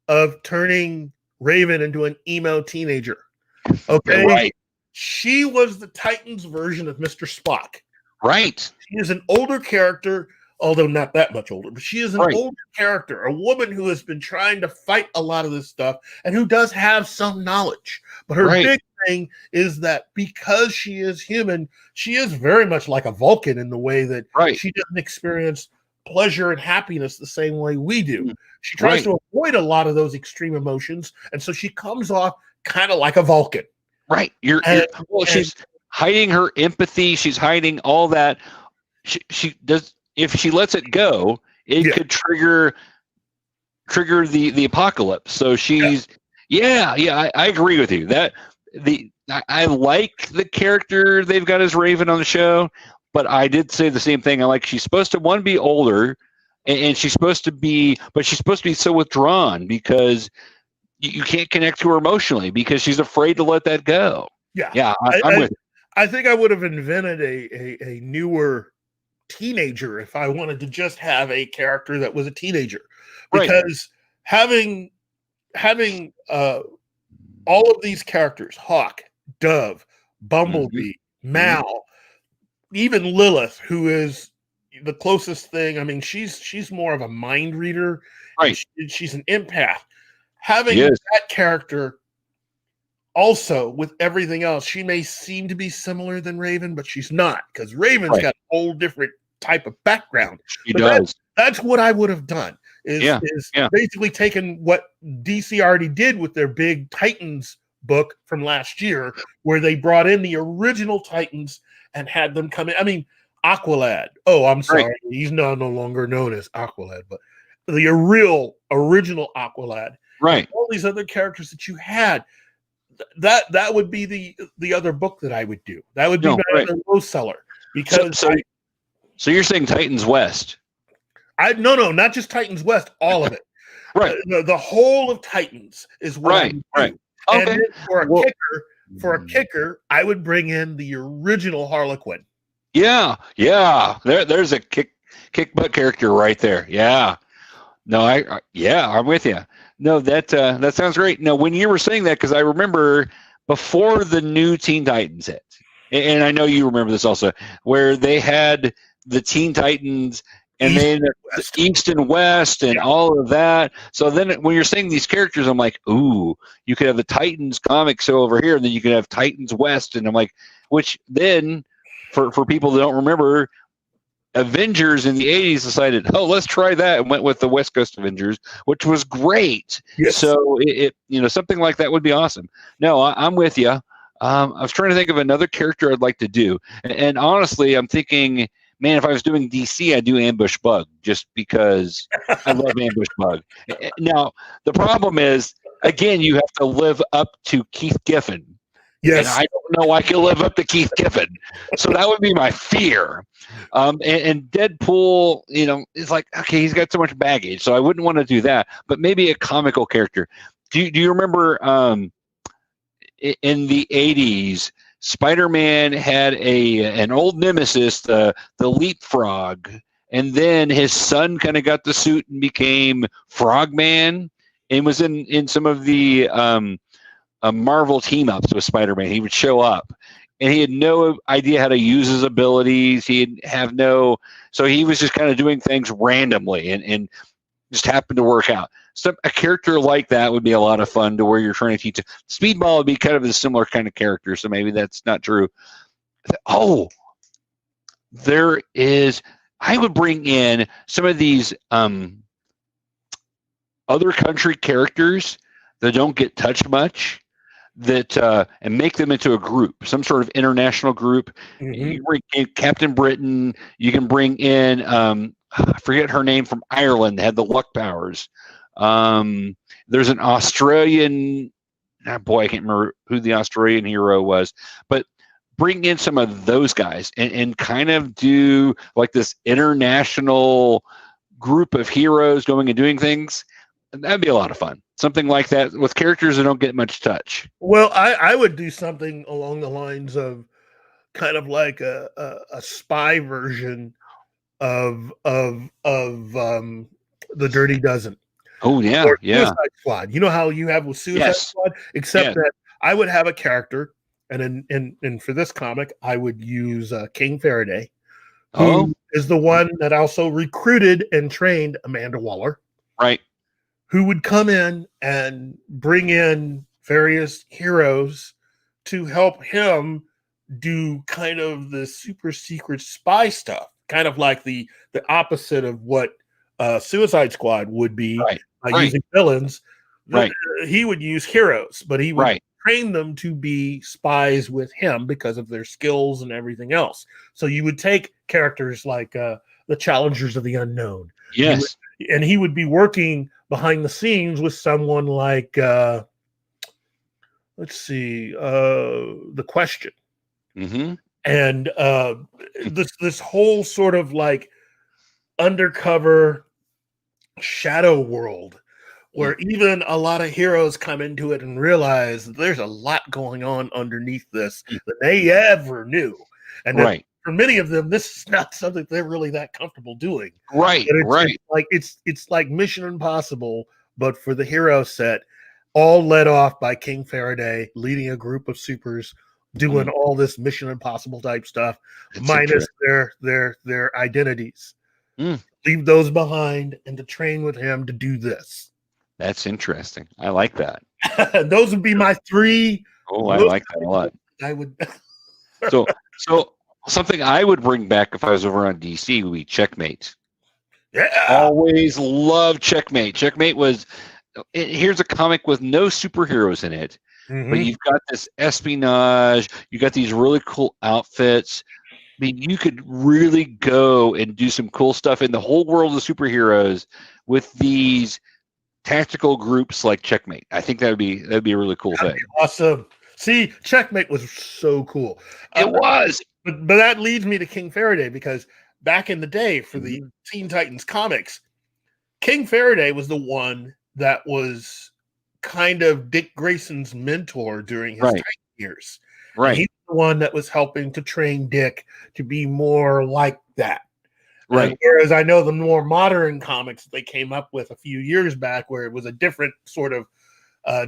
of turning Raven into an emo teenager. Okay. Right. She was the Titans version of Mr. Spock. Right. She is an older character, although not that much older, but she is an older character, a woman who has been trying to fight a lot of this stuff and who does have some knowledge. But her big thing is that because she is human, she is very much like a Vulcan in the way that she doesn't experience pleasure and happiness the same way we do. She tries to avoid a lot of those extreme emotions, and so she comes off kind of like a Vulcan. Right. She's hiding her empathy. She's hiding all that. She does. If she lets it go, it could trigger the apocalypse. So she's I agree with you. That I like the character they've got as Raven on the show, but I did say the same thing. I like she's supposed to be older, and she's supposed to be, but she's supposed to be so withdrawn because you can't connect to her emotionally because she's afraid to let that go. Yeah, I'm with. I think I would have invented a newer teenager if I wanted to just have a character that was a teenager, because having all of these characters, Hawk, Dove, Bumblebee, Mal, even Lilith, who is the closest thing. I mean, she's more of a mind reader. Right. She's an empath. Having that character also with everything else, she may seem to be similar than Raven, but she's not, because Raven's got a whole different type of background. She does. That's what I would have done. Is basically taken what DC already did with their big Titans book from last year, where they brought in the original Titans and had them come in. I mean, Aqualad. Oh, I'm sorry, he's no longer known as Aqualad, but the original Aqualad. Right. All these other characters that you had. That would be the other book that I would do. That would be my other low seller, because so you're saying Titans West? No, not just Titans West, all of it. Right. The whole of Titans is what I would do. And Okay. then for a kicker, I would bring in the original Harlequin. Yeah. There's a kick butt character right there. Yeah. No, I'm with you. No, that sounds great. No, when you were saying that, because I remember before the new Teen Titans hit, and I know you remember this also, where they had the Teen Titans and then East and West and all of that. So then when you're saying these characters, I'm like, ooh, you could have the Titans comic show over here, and then you could have Titans West, and I'm like, which then for people that don't remember, Avengers in the 80s decided, oh, let's try that, and went with the West Coast Avengers, which was great. Yes. So it something like that would be awesome. No, I'm with you. I was trying to think of another character I'd like to do, and honestly, I'm thinking, man, if I was doing DC, I'd do Ambush Bug, just because I love Ambush Bug. Now, the problem is, again, you have to live up to Keith Giffen. Yes. And I don't know I can live up to Keith Giffen. So that would be my fear. And Deadpool, it's like, okay, he's got so much baggage, so I wouldn't want to do that. But maybe a comical character. Do you remember in the 80s, Spider-Man had an old nemesis, the Leapfrog, and then his son kind of got the suit and became Frogman, and was in some of the Marvel team-ups with Spider-Man. He would show up, and he had no idea how to use his abilities. So he was just kind of doing things randomly and just happened to work out. So a character like that would be a lot of fun, to where you're trying to teach. Speedball would be kind of a similar kind of character, so maybe that's not true. Oh, I would bring in some of these other country characters that don't get touched much, and make them into a group, some sort of international group. Mm-hmm. You can bring in Captain Britain. You can bring in I forget her name, from Ireland, had the luck powers. There's an Australian, I can't remember who the Australian hero was, but bring in some of those guys and kind of do like this international group of heroes going and doing things. That'd be a lot of fun. Something like that with characters that don't get much touch. Well, I would do something along the lines of kind of like a spy version of the Dirty Dozen. Oh yeah, or Suicide Squad. You know how you have with Suicide Squad, except that I would have a character, and for this comic, I would use King Faraday, who is the one that also recruited and trained Amanda Waller, right? Who would come in and bring in various heroes to help him do kind of the super secret spy stuff, kind of like the opposite of what Suicide Squad would be, using villains. Right. He would use heroes, but he would train them to be spies with him because of their skills and everything else. So you would take characters like the Challengers of the Unknown. Yes. And he would be working behind the scenes with someone like let's see, The Question. Mm-hmm. And this whole sort of like undercover shadow world where even a lot of heroes come into it and realize that there's a lot going on underneath this that they ever knew. And that Right. for many of them, this is not something they're really that comfortable doing. Right. Right. It's like Mission Impossible, but for the hero set, all led off by King Faraday leading a group of supers doing all this Mission Impossible type stuff, That's minus their identities. Leave those behind and to train with him to do this. That's interesting. I like that. Those would be my three. Oh, I like that a lot. I would. So something I would bring back if I was over on DC would be Checkmate. Yeah. Always loved Checkmate. Checkmate was, here's a comic with no superheroes in it, but you've got this espionage. You got these really cool outfits. I mean, you could really go and do some cool stuff in the whole world of superheroes with these tactical groups like Checkmate. I think that'd be a really cool thing. Awesome. See, Checkmate was so cool. It was. But that leads me to King Faraday, because back in the day for the Teen Titans comics, King Faraday was the one that was kind of Dick Grayson's mentor during his Titan years. Right. And he's the one that was helping to train Dick to be more like that. Right. Whereas I know the more modern comics they came up with a few years back, where it was a different sort of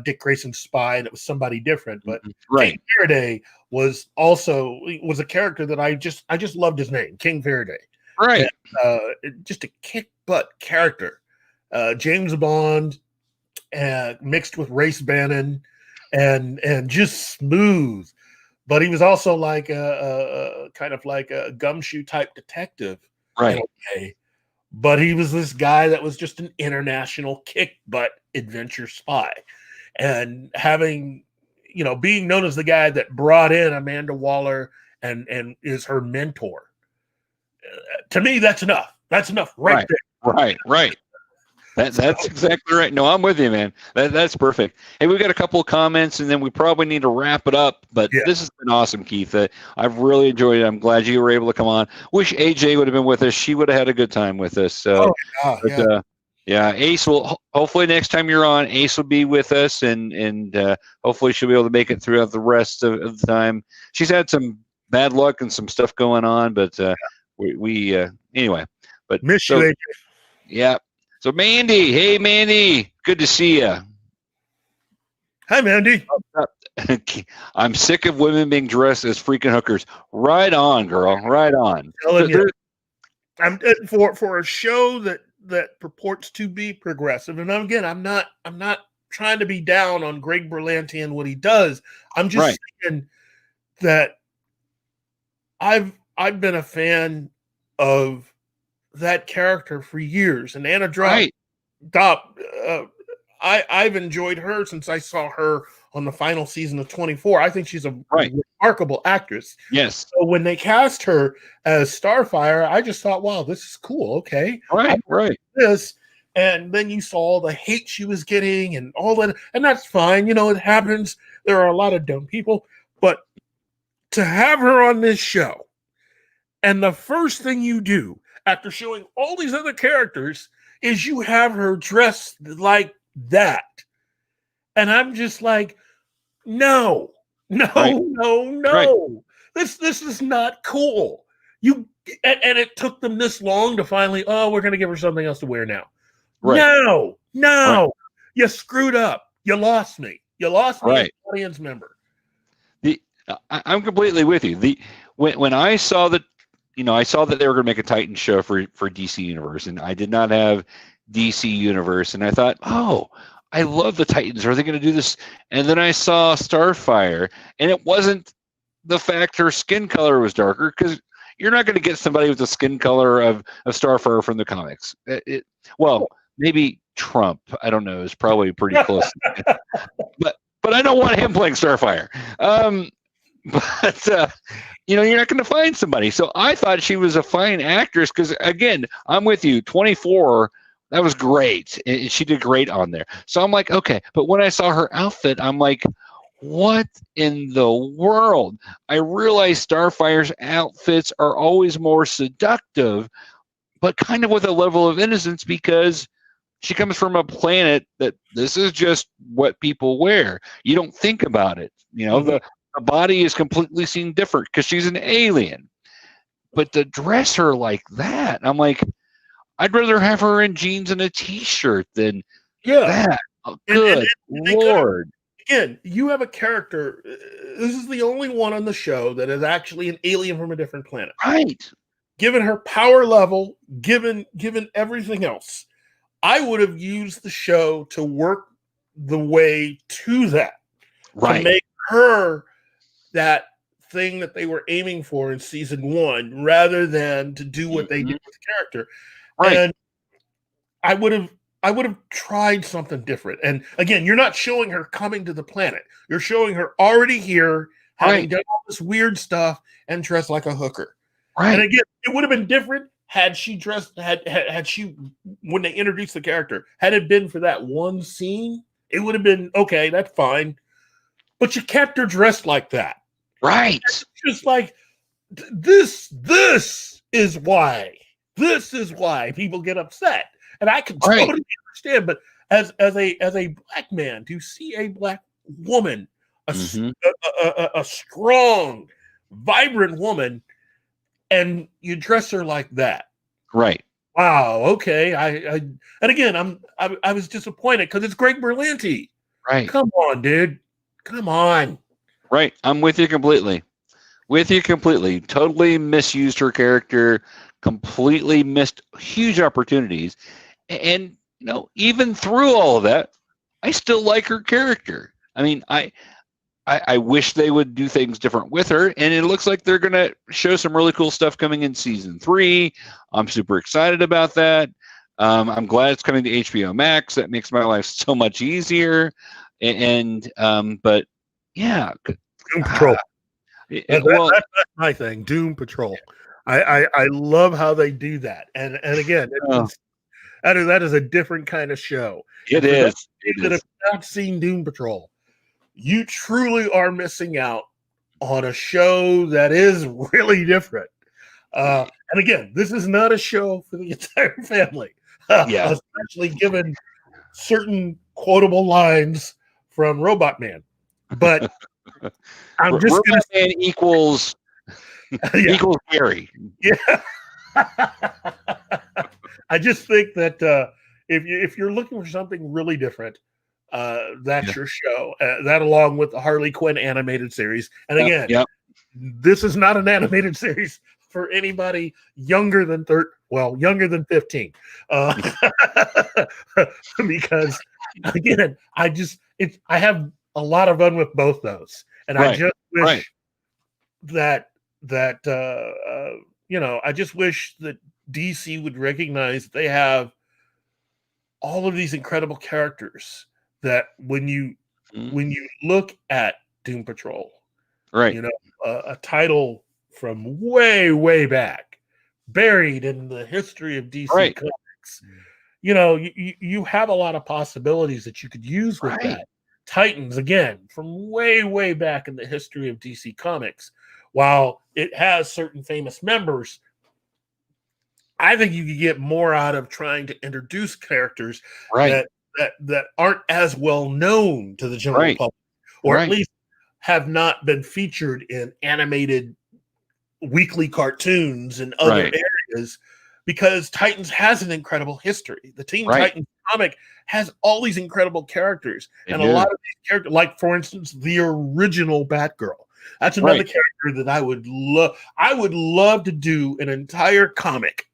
Dick Grayson spy, and it was somebody different. But King Faraday was a character that I just loved his name, King Faraday. Right. And, just a kick butt character. James Bond mixed with Race Bannon, and just smooth. But he was also like a kind of like a gumshoe type detective. Right. But he was this guy that was just an international kick butt adventure spy. And having, being known as the guy that brought in Amanda Waller and is her mentor. To me, that's enough. That's enough right there. Right. That's exactly right. No, I'm with you, man. That's perfect. Hey, we've got a couple of comments, and then we probably need to wrap it up. But this has been awesome, Keith. I've really enjoyed it. I'm glad you were able to come on. Wish AJ would have been with us. She would have had a good time with us. So, Ace will hopefully next time you're on, Ace will be with us, and hopefully she'll be able to make it throughout the rest of the time. She's had some bad luck and some stuff going on, but we anyway. But miss you, AJ. Yeah. So Mandy, hey Mandy, good to see you. Hi Mandy. I'm sick of women being dressed as freaking hookers. Right on, girl. Right on. I'm for a show that purports to be progressive. And again, I'm not trying to be down on Greg Berlanti and what he does. I'm just saying that I've been a fan of that character for years, and Anna Dopp, I've enjoyed her since I saw her on the final season of 24. I think she's a remarkable actress. Yes. So when they cast her as Starfire, I just thought, wow, this is cool. Okay. Right. This, and then you saw the hate she was getting and all that, and that's fine. It happens. There are a lot of dumb people, but to have her on this show, and the first thing you do after showing all these other characters is you have her dressed like that. And I'm just like, no. This is not cool. And it took them this long to finally, we're going to give her something else to wear now. Right. No. You screwed up. You lost me. You lost me as an audience member. I'm completely with you. When I saw that, I saw that they were going to make a Titan show for DC Universe, and I did not have DC Universe, and I thought, I love the Titans. Are they going to do this? And then I saw Starfire, and it wasn't the fact her skin color was darker, because you're not going to get somebody with the skin color of Starfire from the comics. Maybe Trump. I don't know. It's probably pretty close. but I don't want him playing Starfire. You're not going to find somebody. So I thought she was a fine actress because, again, I'm with you. 24, that was great. She did great on there. So I'm like, okay. But when I saw her outfit, I'm like, what in the world? I realize Starfire's outfits are always more seductive, but kind of with a level of innocence because she comes from a planet that this is just what people wear. You don't think about it. The body is completely seen different because she's an alien. But to dress her like that, I'm like, I'd rather have her in jeans and a t-shirt than that. Oh, good Lord. Again, you have a character. This is the only one on the show that is actually an alien from a different planet. Right. Given her power level, given everything else, I would have used the show to work the way to that. Right. To make her that thing that they were aiming for in season 1, rather than to do what they did with the character. Right. And I would have tried something different. And again, you're not showing her coming to the planet. You're showing her already here, having done all this weird stuff and dressed like a hooker. Right. And again, it would have been different had she dressed, had she, when they introduced the character, had it been for that one scene, it would have been, okay, that's fine. But you kept her dressed like that. Right. It's just like, this is why people get upset. And I can totally understand, but as a black man, to see a black woman, a strong, vibrant woman, and you dress her like that, right? Wow. Okay. And again, I was disappointed because it's Greg Berlanti. Right. Come on, dude. Come on. Right. I'm with you completely. Totally misused her character. Completely missed huge opportunities. And, even through all of that, I still like her character. I mean, I wish they would do things different with her. And it looks like they're going to show some really cool stuff coming in season 3. I'm super excited about that. I'm glad it's coming to HBO Max. That makes my life so much easier. But yeah. Doom Patrol. That's my thing. Doom Patrol. I love how they do that. And again, that is a different kind of show. It is. That have not seen Doom Patrol, you truly are missing out on a show that is really different. And again, this is not a show for the entire family. Especially given certain quotable lines from Robot Man. But I'm just Robot Man equals Gary. Yeah. I just think that if you're looking for something really different, that's your show. That along with the Harley Quinn animated series. And again, this is not an animated series for anybody younger than 15. Because again, I have a lot of fun with both those. And I just wish that I just wish that DC would recognize that they have all of these incredible characters that when you look at Doom Patrol, a title from way back, buried in the history of DC Comics, you have a lot of possibilities that you could use with that. Titans, again, from way back in the history of DC Comics, while it has certain famous members, I think you could get more out of trying to introduce characters that aren't as well known to the general public, or at least have not been featured in animated weekly cartoons and other areas, because Titans has an incredible history. The Teen Titans comic has all these incredible characters, and a lot of these characters, like for instance, the original Batgirl. That's another character that I would love. I would love to do an entire comic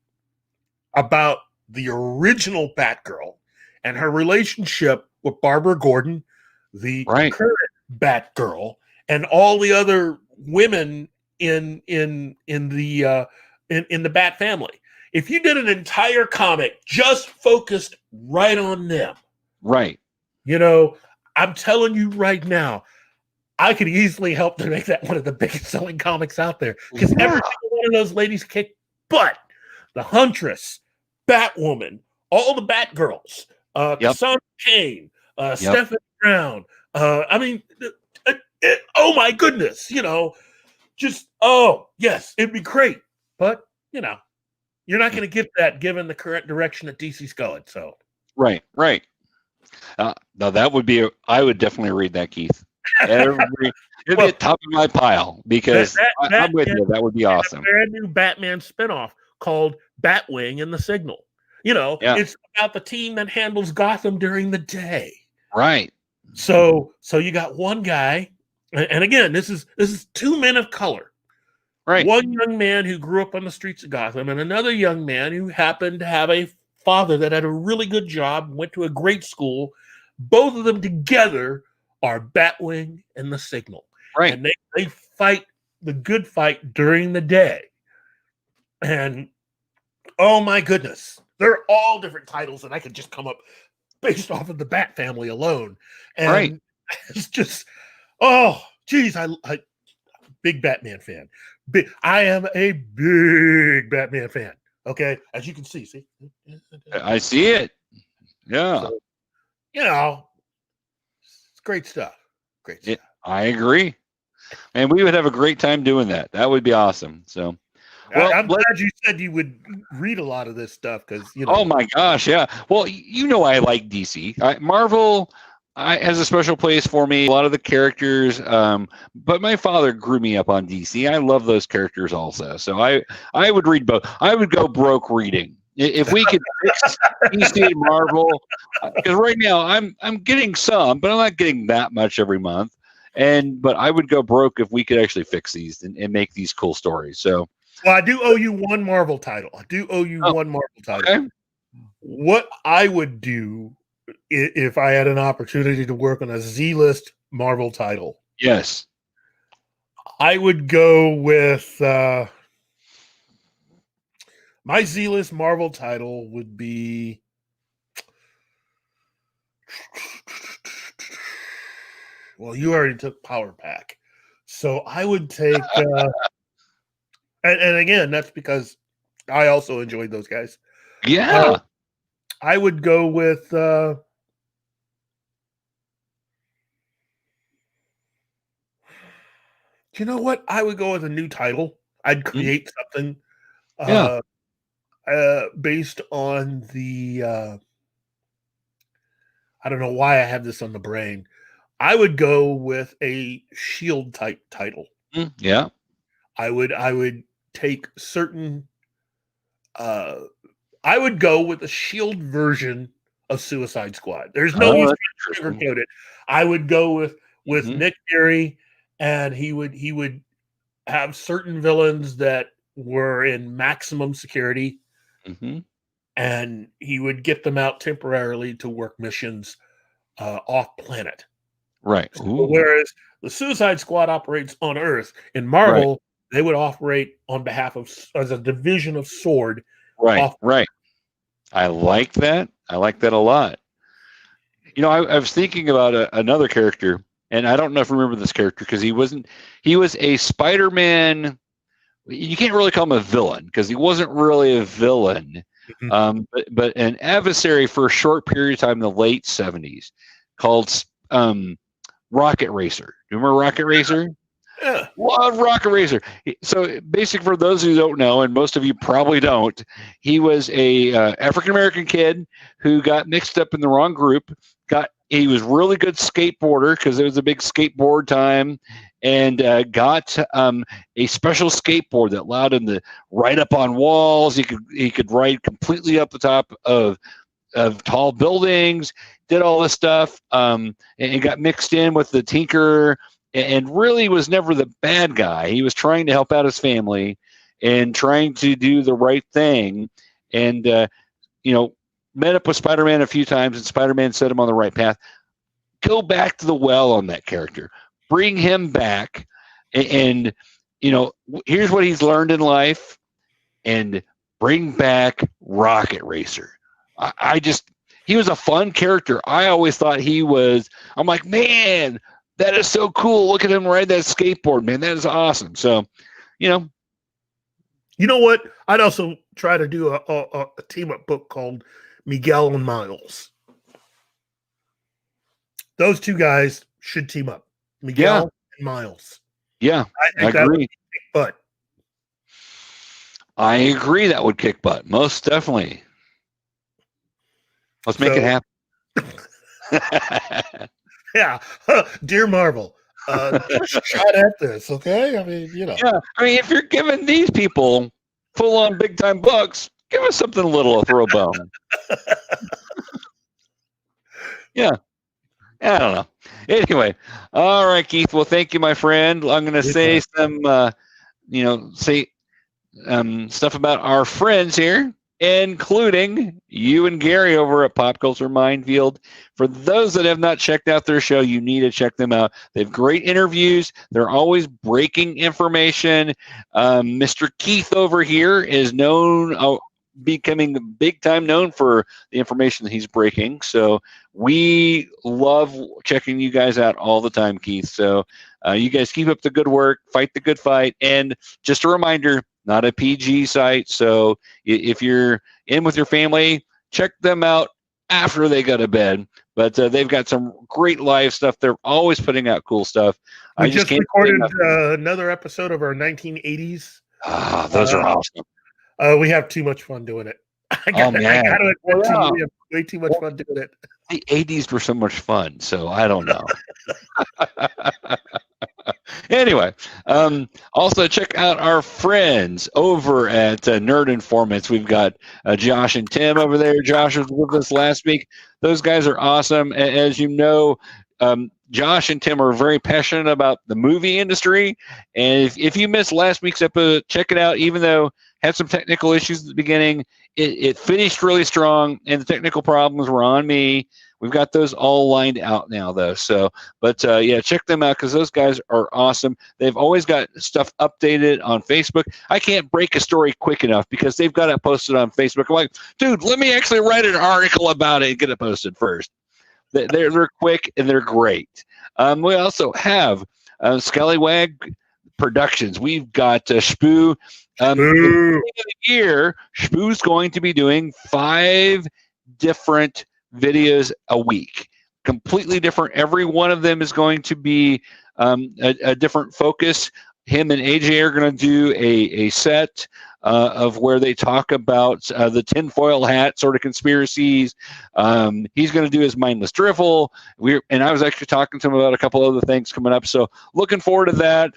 about the original Batgirl and her relationship with Barbara Gordon, the current Batgirl, and all the other women in the Bat family. If you did an entire comic just focused right on them, I'm telling you right now, I could easily help to make that one of the biggest selling comics out there, because every single one of those ladies kick butt. The Huntress, Batwoman, all the Batgirls, Cassandra Cain, Stephanie Brown. I mean, oh my goodness, just, oh yes, it'd be great. But, you're not going to get that given the current direction that DC's going. So, Right. Now that would be, I would definitely read that, Keith. It'd be Well, at top of my pile because I'm with you. That would be awesome. A brand new Batman spinoff called Batwing and the Signal. It's about the team that handles Gotham during the day. Right. So you got one guy, and again, this is two men of color. Right. One young man who grew up on the streets of Gotham, and another young man who happened to have a father that had a really good job, went to a great school. Both of them together are Batwing and the Signal. Right. And they fight the good fight during the day. And oh my goodness, they're all different titles that I could just come up based off of the Bat family alone. And it's just, oh, geez, I big Batman fan. I am a big Batman fan. Okay, as you can see. I see it. Yeah. So, it's great stuff. Great stuff. I agree. And we would have a great time doing that. That would be awesome. So, well, I'm glad you said you would read a lot of this stuff because Oh my gosh, yeah. Well, I like DC. Marvel has a special place for me. A lot of the characters, but my father grew me up on DC. I love those characters also. So I would read both. I would go broke reading if we could fix DC and Marvel. Because right now I'm getting some, but I'm not getting that much every month. But I would go broke if we could actually fix these and make these cool stories. So. Well, I do owe you one Marvel title. Okay. What I would do if I had an opportunity to work on a Z-list Marvel title. Yes. I would go with my Z-list Marvel title would be well, you already took Power Pack. So I would take and again, that's because I also enjoyed those guys. Yeah. I would go with you know what? I would go with a new title. I'd create something based on the I don't know why I have this on the brain. I would go with a Shield type title. Yeah. I would take certain I would go with a Shield version of Suicide Squad. There's no use to sugarcoat it. I would go with Nick Fury, and he would have certain villains that were in maximum security, and he would get them out temporarily to work missions off planet. Right. So, whereas the Suicide Squad operates on Earth, in Marvel, they would operate on behalf of as a division of Sword. Right. I like that. I like that a lot. I was thinking about another character, and I don't know if you remember this character because he was a Spider-Man. You can't really call him a villain because he wasn't really a villain, but an adversary for a short period of time in the late 70s called Rocket Racer. Do you remember Rocket Racer? Yeah. Love Rocket Racer. So basically, for those who don't know, and most of you probably don't, he was a African-American kid who got mixed up in the wrong group. He was really good skateboarder because it was a big skateboard time, and got a special skateboard that allowed him to ride up on walls. He could ride completely up the top of tall buildings. Did all this stuff, and got mixed in with the Tinker. And really was never the bad guy. He was trying to help out his family and trying to do the right thing. And, met up with Spider-Man a few times, and Spider-Man set him on the right path. Go back to the well on that character. Bring him back. And here's what he's learned in life. And bring back Rocket Racer. He was a fun character. I always thought I'm like, man, that is so cool. Look at him ride that skateboard, man. That is awesome. So, You know what? I'd also try to do a team-up book called Miguel and Miles. Those two guys should team up. Miguel and miles. Yeah, I think that would kick butt. I agree. That would kick butt. Most definitely. Let's make it happen. Yeah. Dear Marvel, give us a shot at this, okay? I mean, you know. Yeah. I mean, if you're giving these people full-on big-time bucks, give us something a little to throw a bone. Yeah. I don't know. Anyway, all right, Keith. Well, thank you, my friend. I'm going to say some, stuff about our friends here, including you and Gary over at Pop Culture Minefield. For those that have not checked out their show, you need to check them out. They have great interviews. They're always breaking information. Mr. Keith over here is known, becoming big time known for the information that he's breaking. So we love checking you guys out all the time, Keith. So you guys keep up the good work, fight the good fight. And just a reminder, not a PG site. So if you're in with your family, check them out after they go to bed. But they've got some great live stuff. They're always putting out cool stuff. We just recorded another episode of our 1980s. Those are awesome. We have too much fun doing it. We have way too much fun doing it. The 80s were so much fun, so I don't know. Anyway, also check out our friends over at Nerd Informants. We've got Josh and Tim over there. Josh was with us last week. Those guys are awesome. As you know, Josh and Tim are very passionate about the movie industry. And if you missed last week's episode, check it out. Even though had some technical issues at the beginning, it finished really strong, and the technical problems were on me. We've got those all lined out now, though. So, but yeah, check them out because those guys are awesome. They've always got stuff updated on Facebook. I can't break a story quick enough because they've got it posted on Facebook. I'm like, dude, let me actually write an article about it and get it posted first. They're quick and they're great. We also have Scallywag Productions. We've got Spoo. At the beginning of the year, Spoo's going to be doing 5 different videos a week, completely different. Every one of them is going to be a different focus. Him and AJ are going to do a set of where they talk about the tinfoil hat sort of conspiracies. He's going to do his mindless drivel. And I was actually talking to him about a couple other things coming up. So looking forward to that.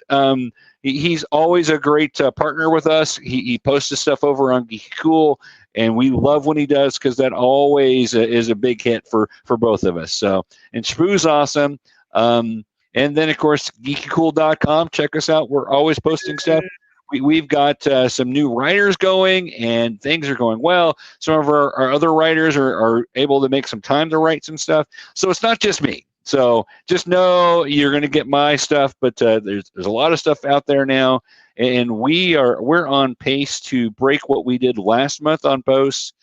He's always a great partner with us. He posts his stuff over on GeekyKOOL, and we love when he does because that always is a big hit for both of us. So, and Spoo's awesome. And then, of course, GeekyKOOL.com. Check us out. We're always posting stuff. We've got some new writers going, and things are going well. Some of our other writers are able to make some time to write some stuff. So it's not just me. So just know you're going to get my stuff, but there's a lot of stuff out there now, and we're on pace to break what we did last month on posts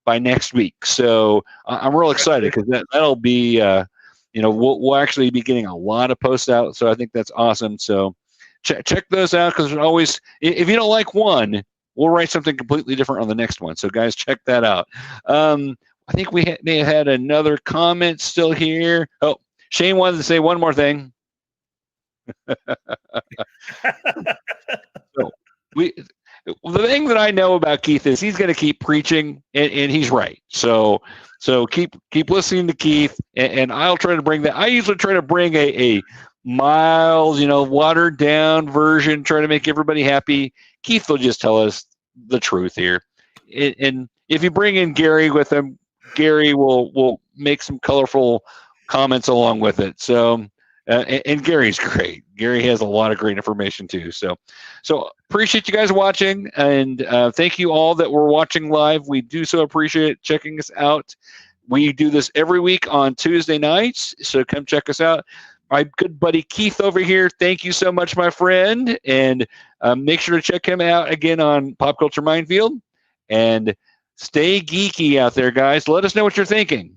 by next week. So I'm real excited because that'll be we'll actually be getting a lot of posts out. So I think that's awesome. So check those out because there's always, if you don't like one, we'll write something completely different on the next one. So guys, check that out. I think we may have had another comment still here. Oh, Shane wanted to say one more thing. So the thing that I know about Keith is he's going to keep preaching, and he's right. So keep listening to Keith, and I'll try to bring that. I usually try to bring a mild, watered down version, try to make everybody happy. Keith will just tell us the truth here, and if you bring in Gary with him, Gary will make some colorful comments along with it. So, and Gary's great. Gary has a lot of great information too. So appreciate you guys watching, and thank you all that were watching live. We do so appreciate checking us out. We do this every week on Tuesday nights, so come check us out. My good buddy Keith over here, thank you so much, my friend, and make sure to check him out again on Pop Culture Minefield, and stay geeky out there, guys. Let us know what you're thinking.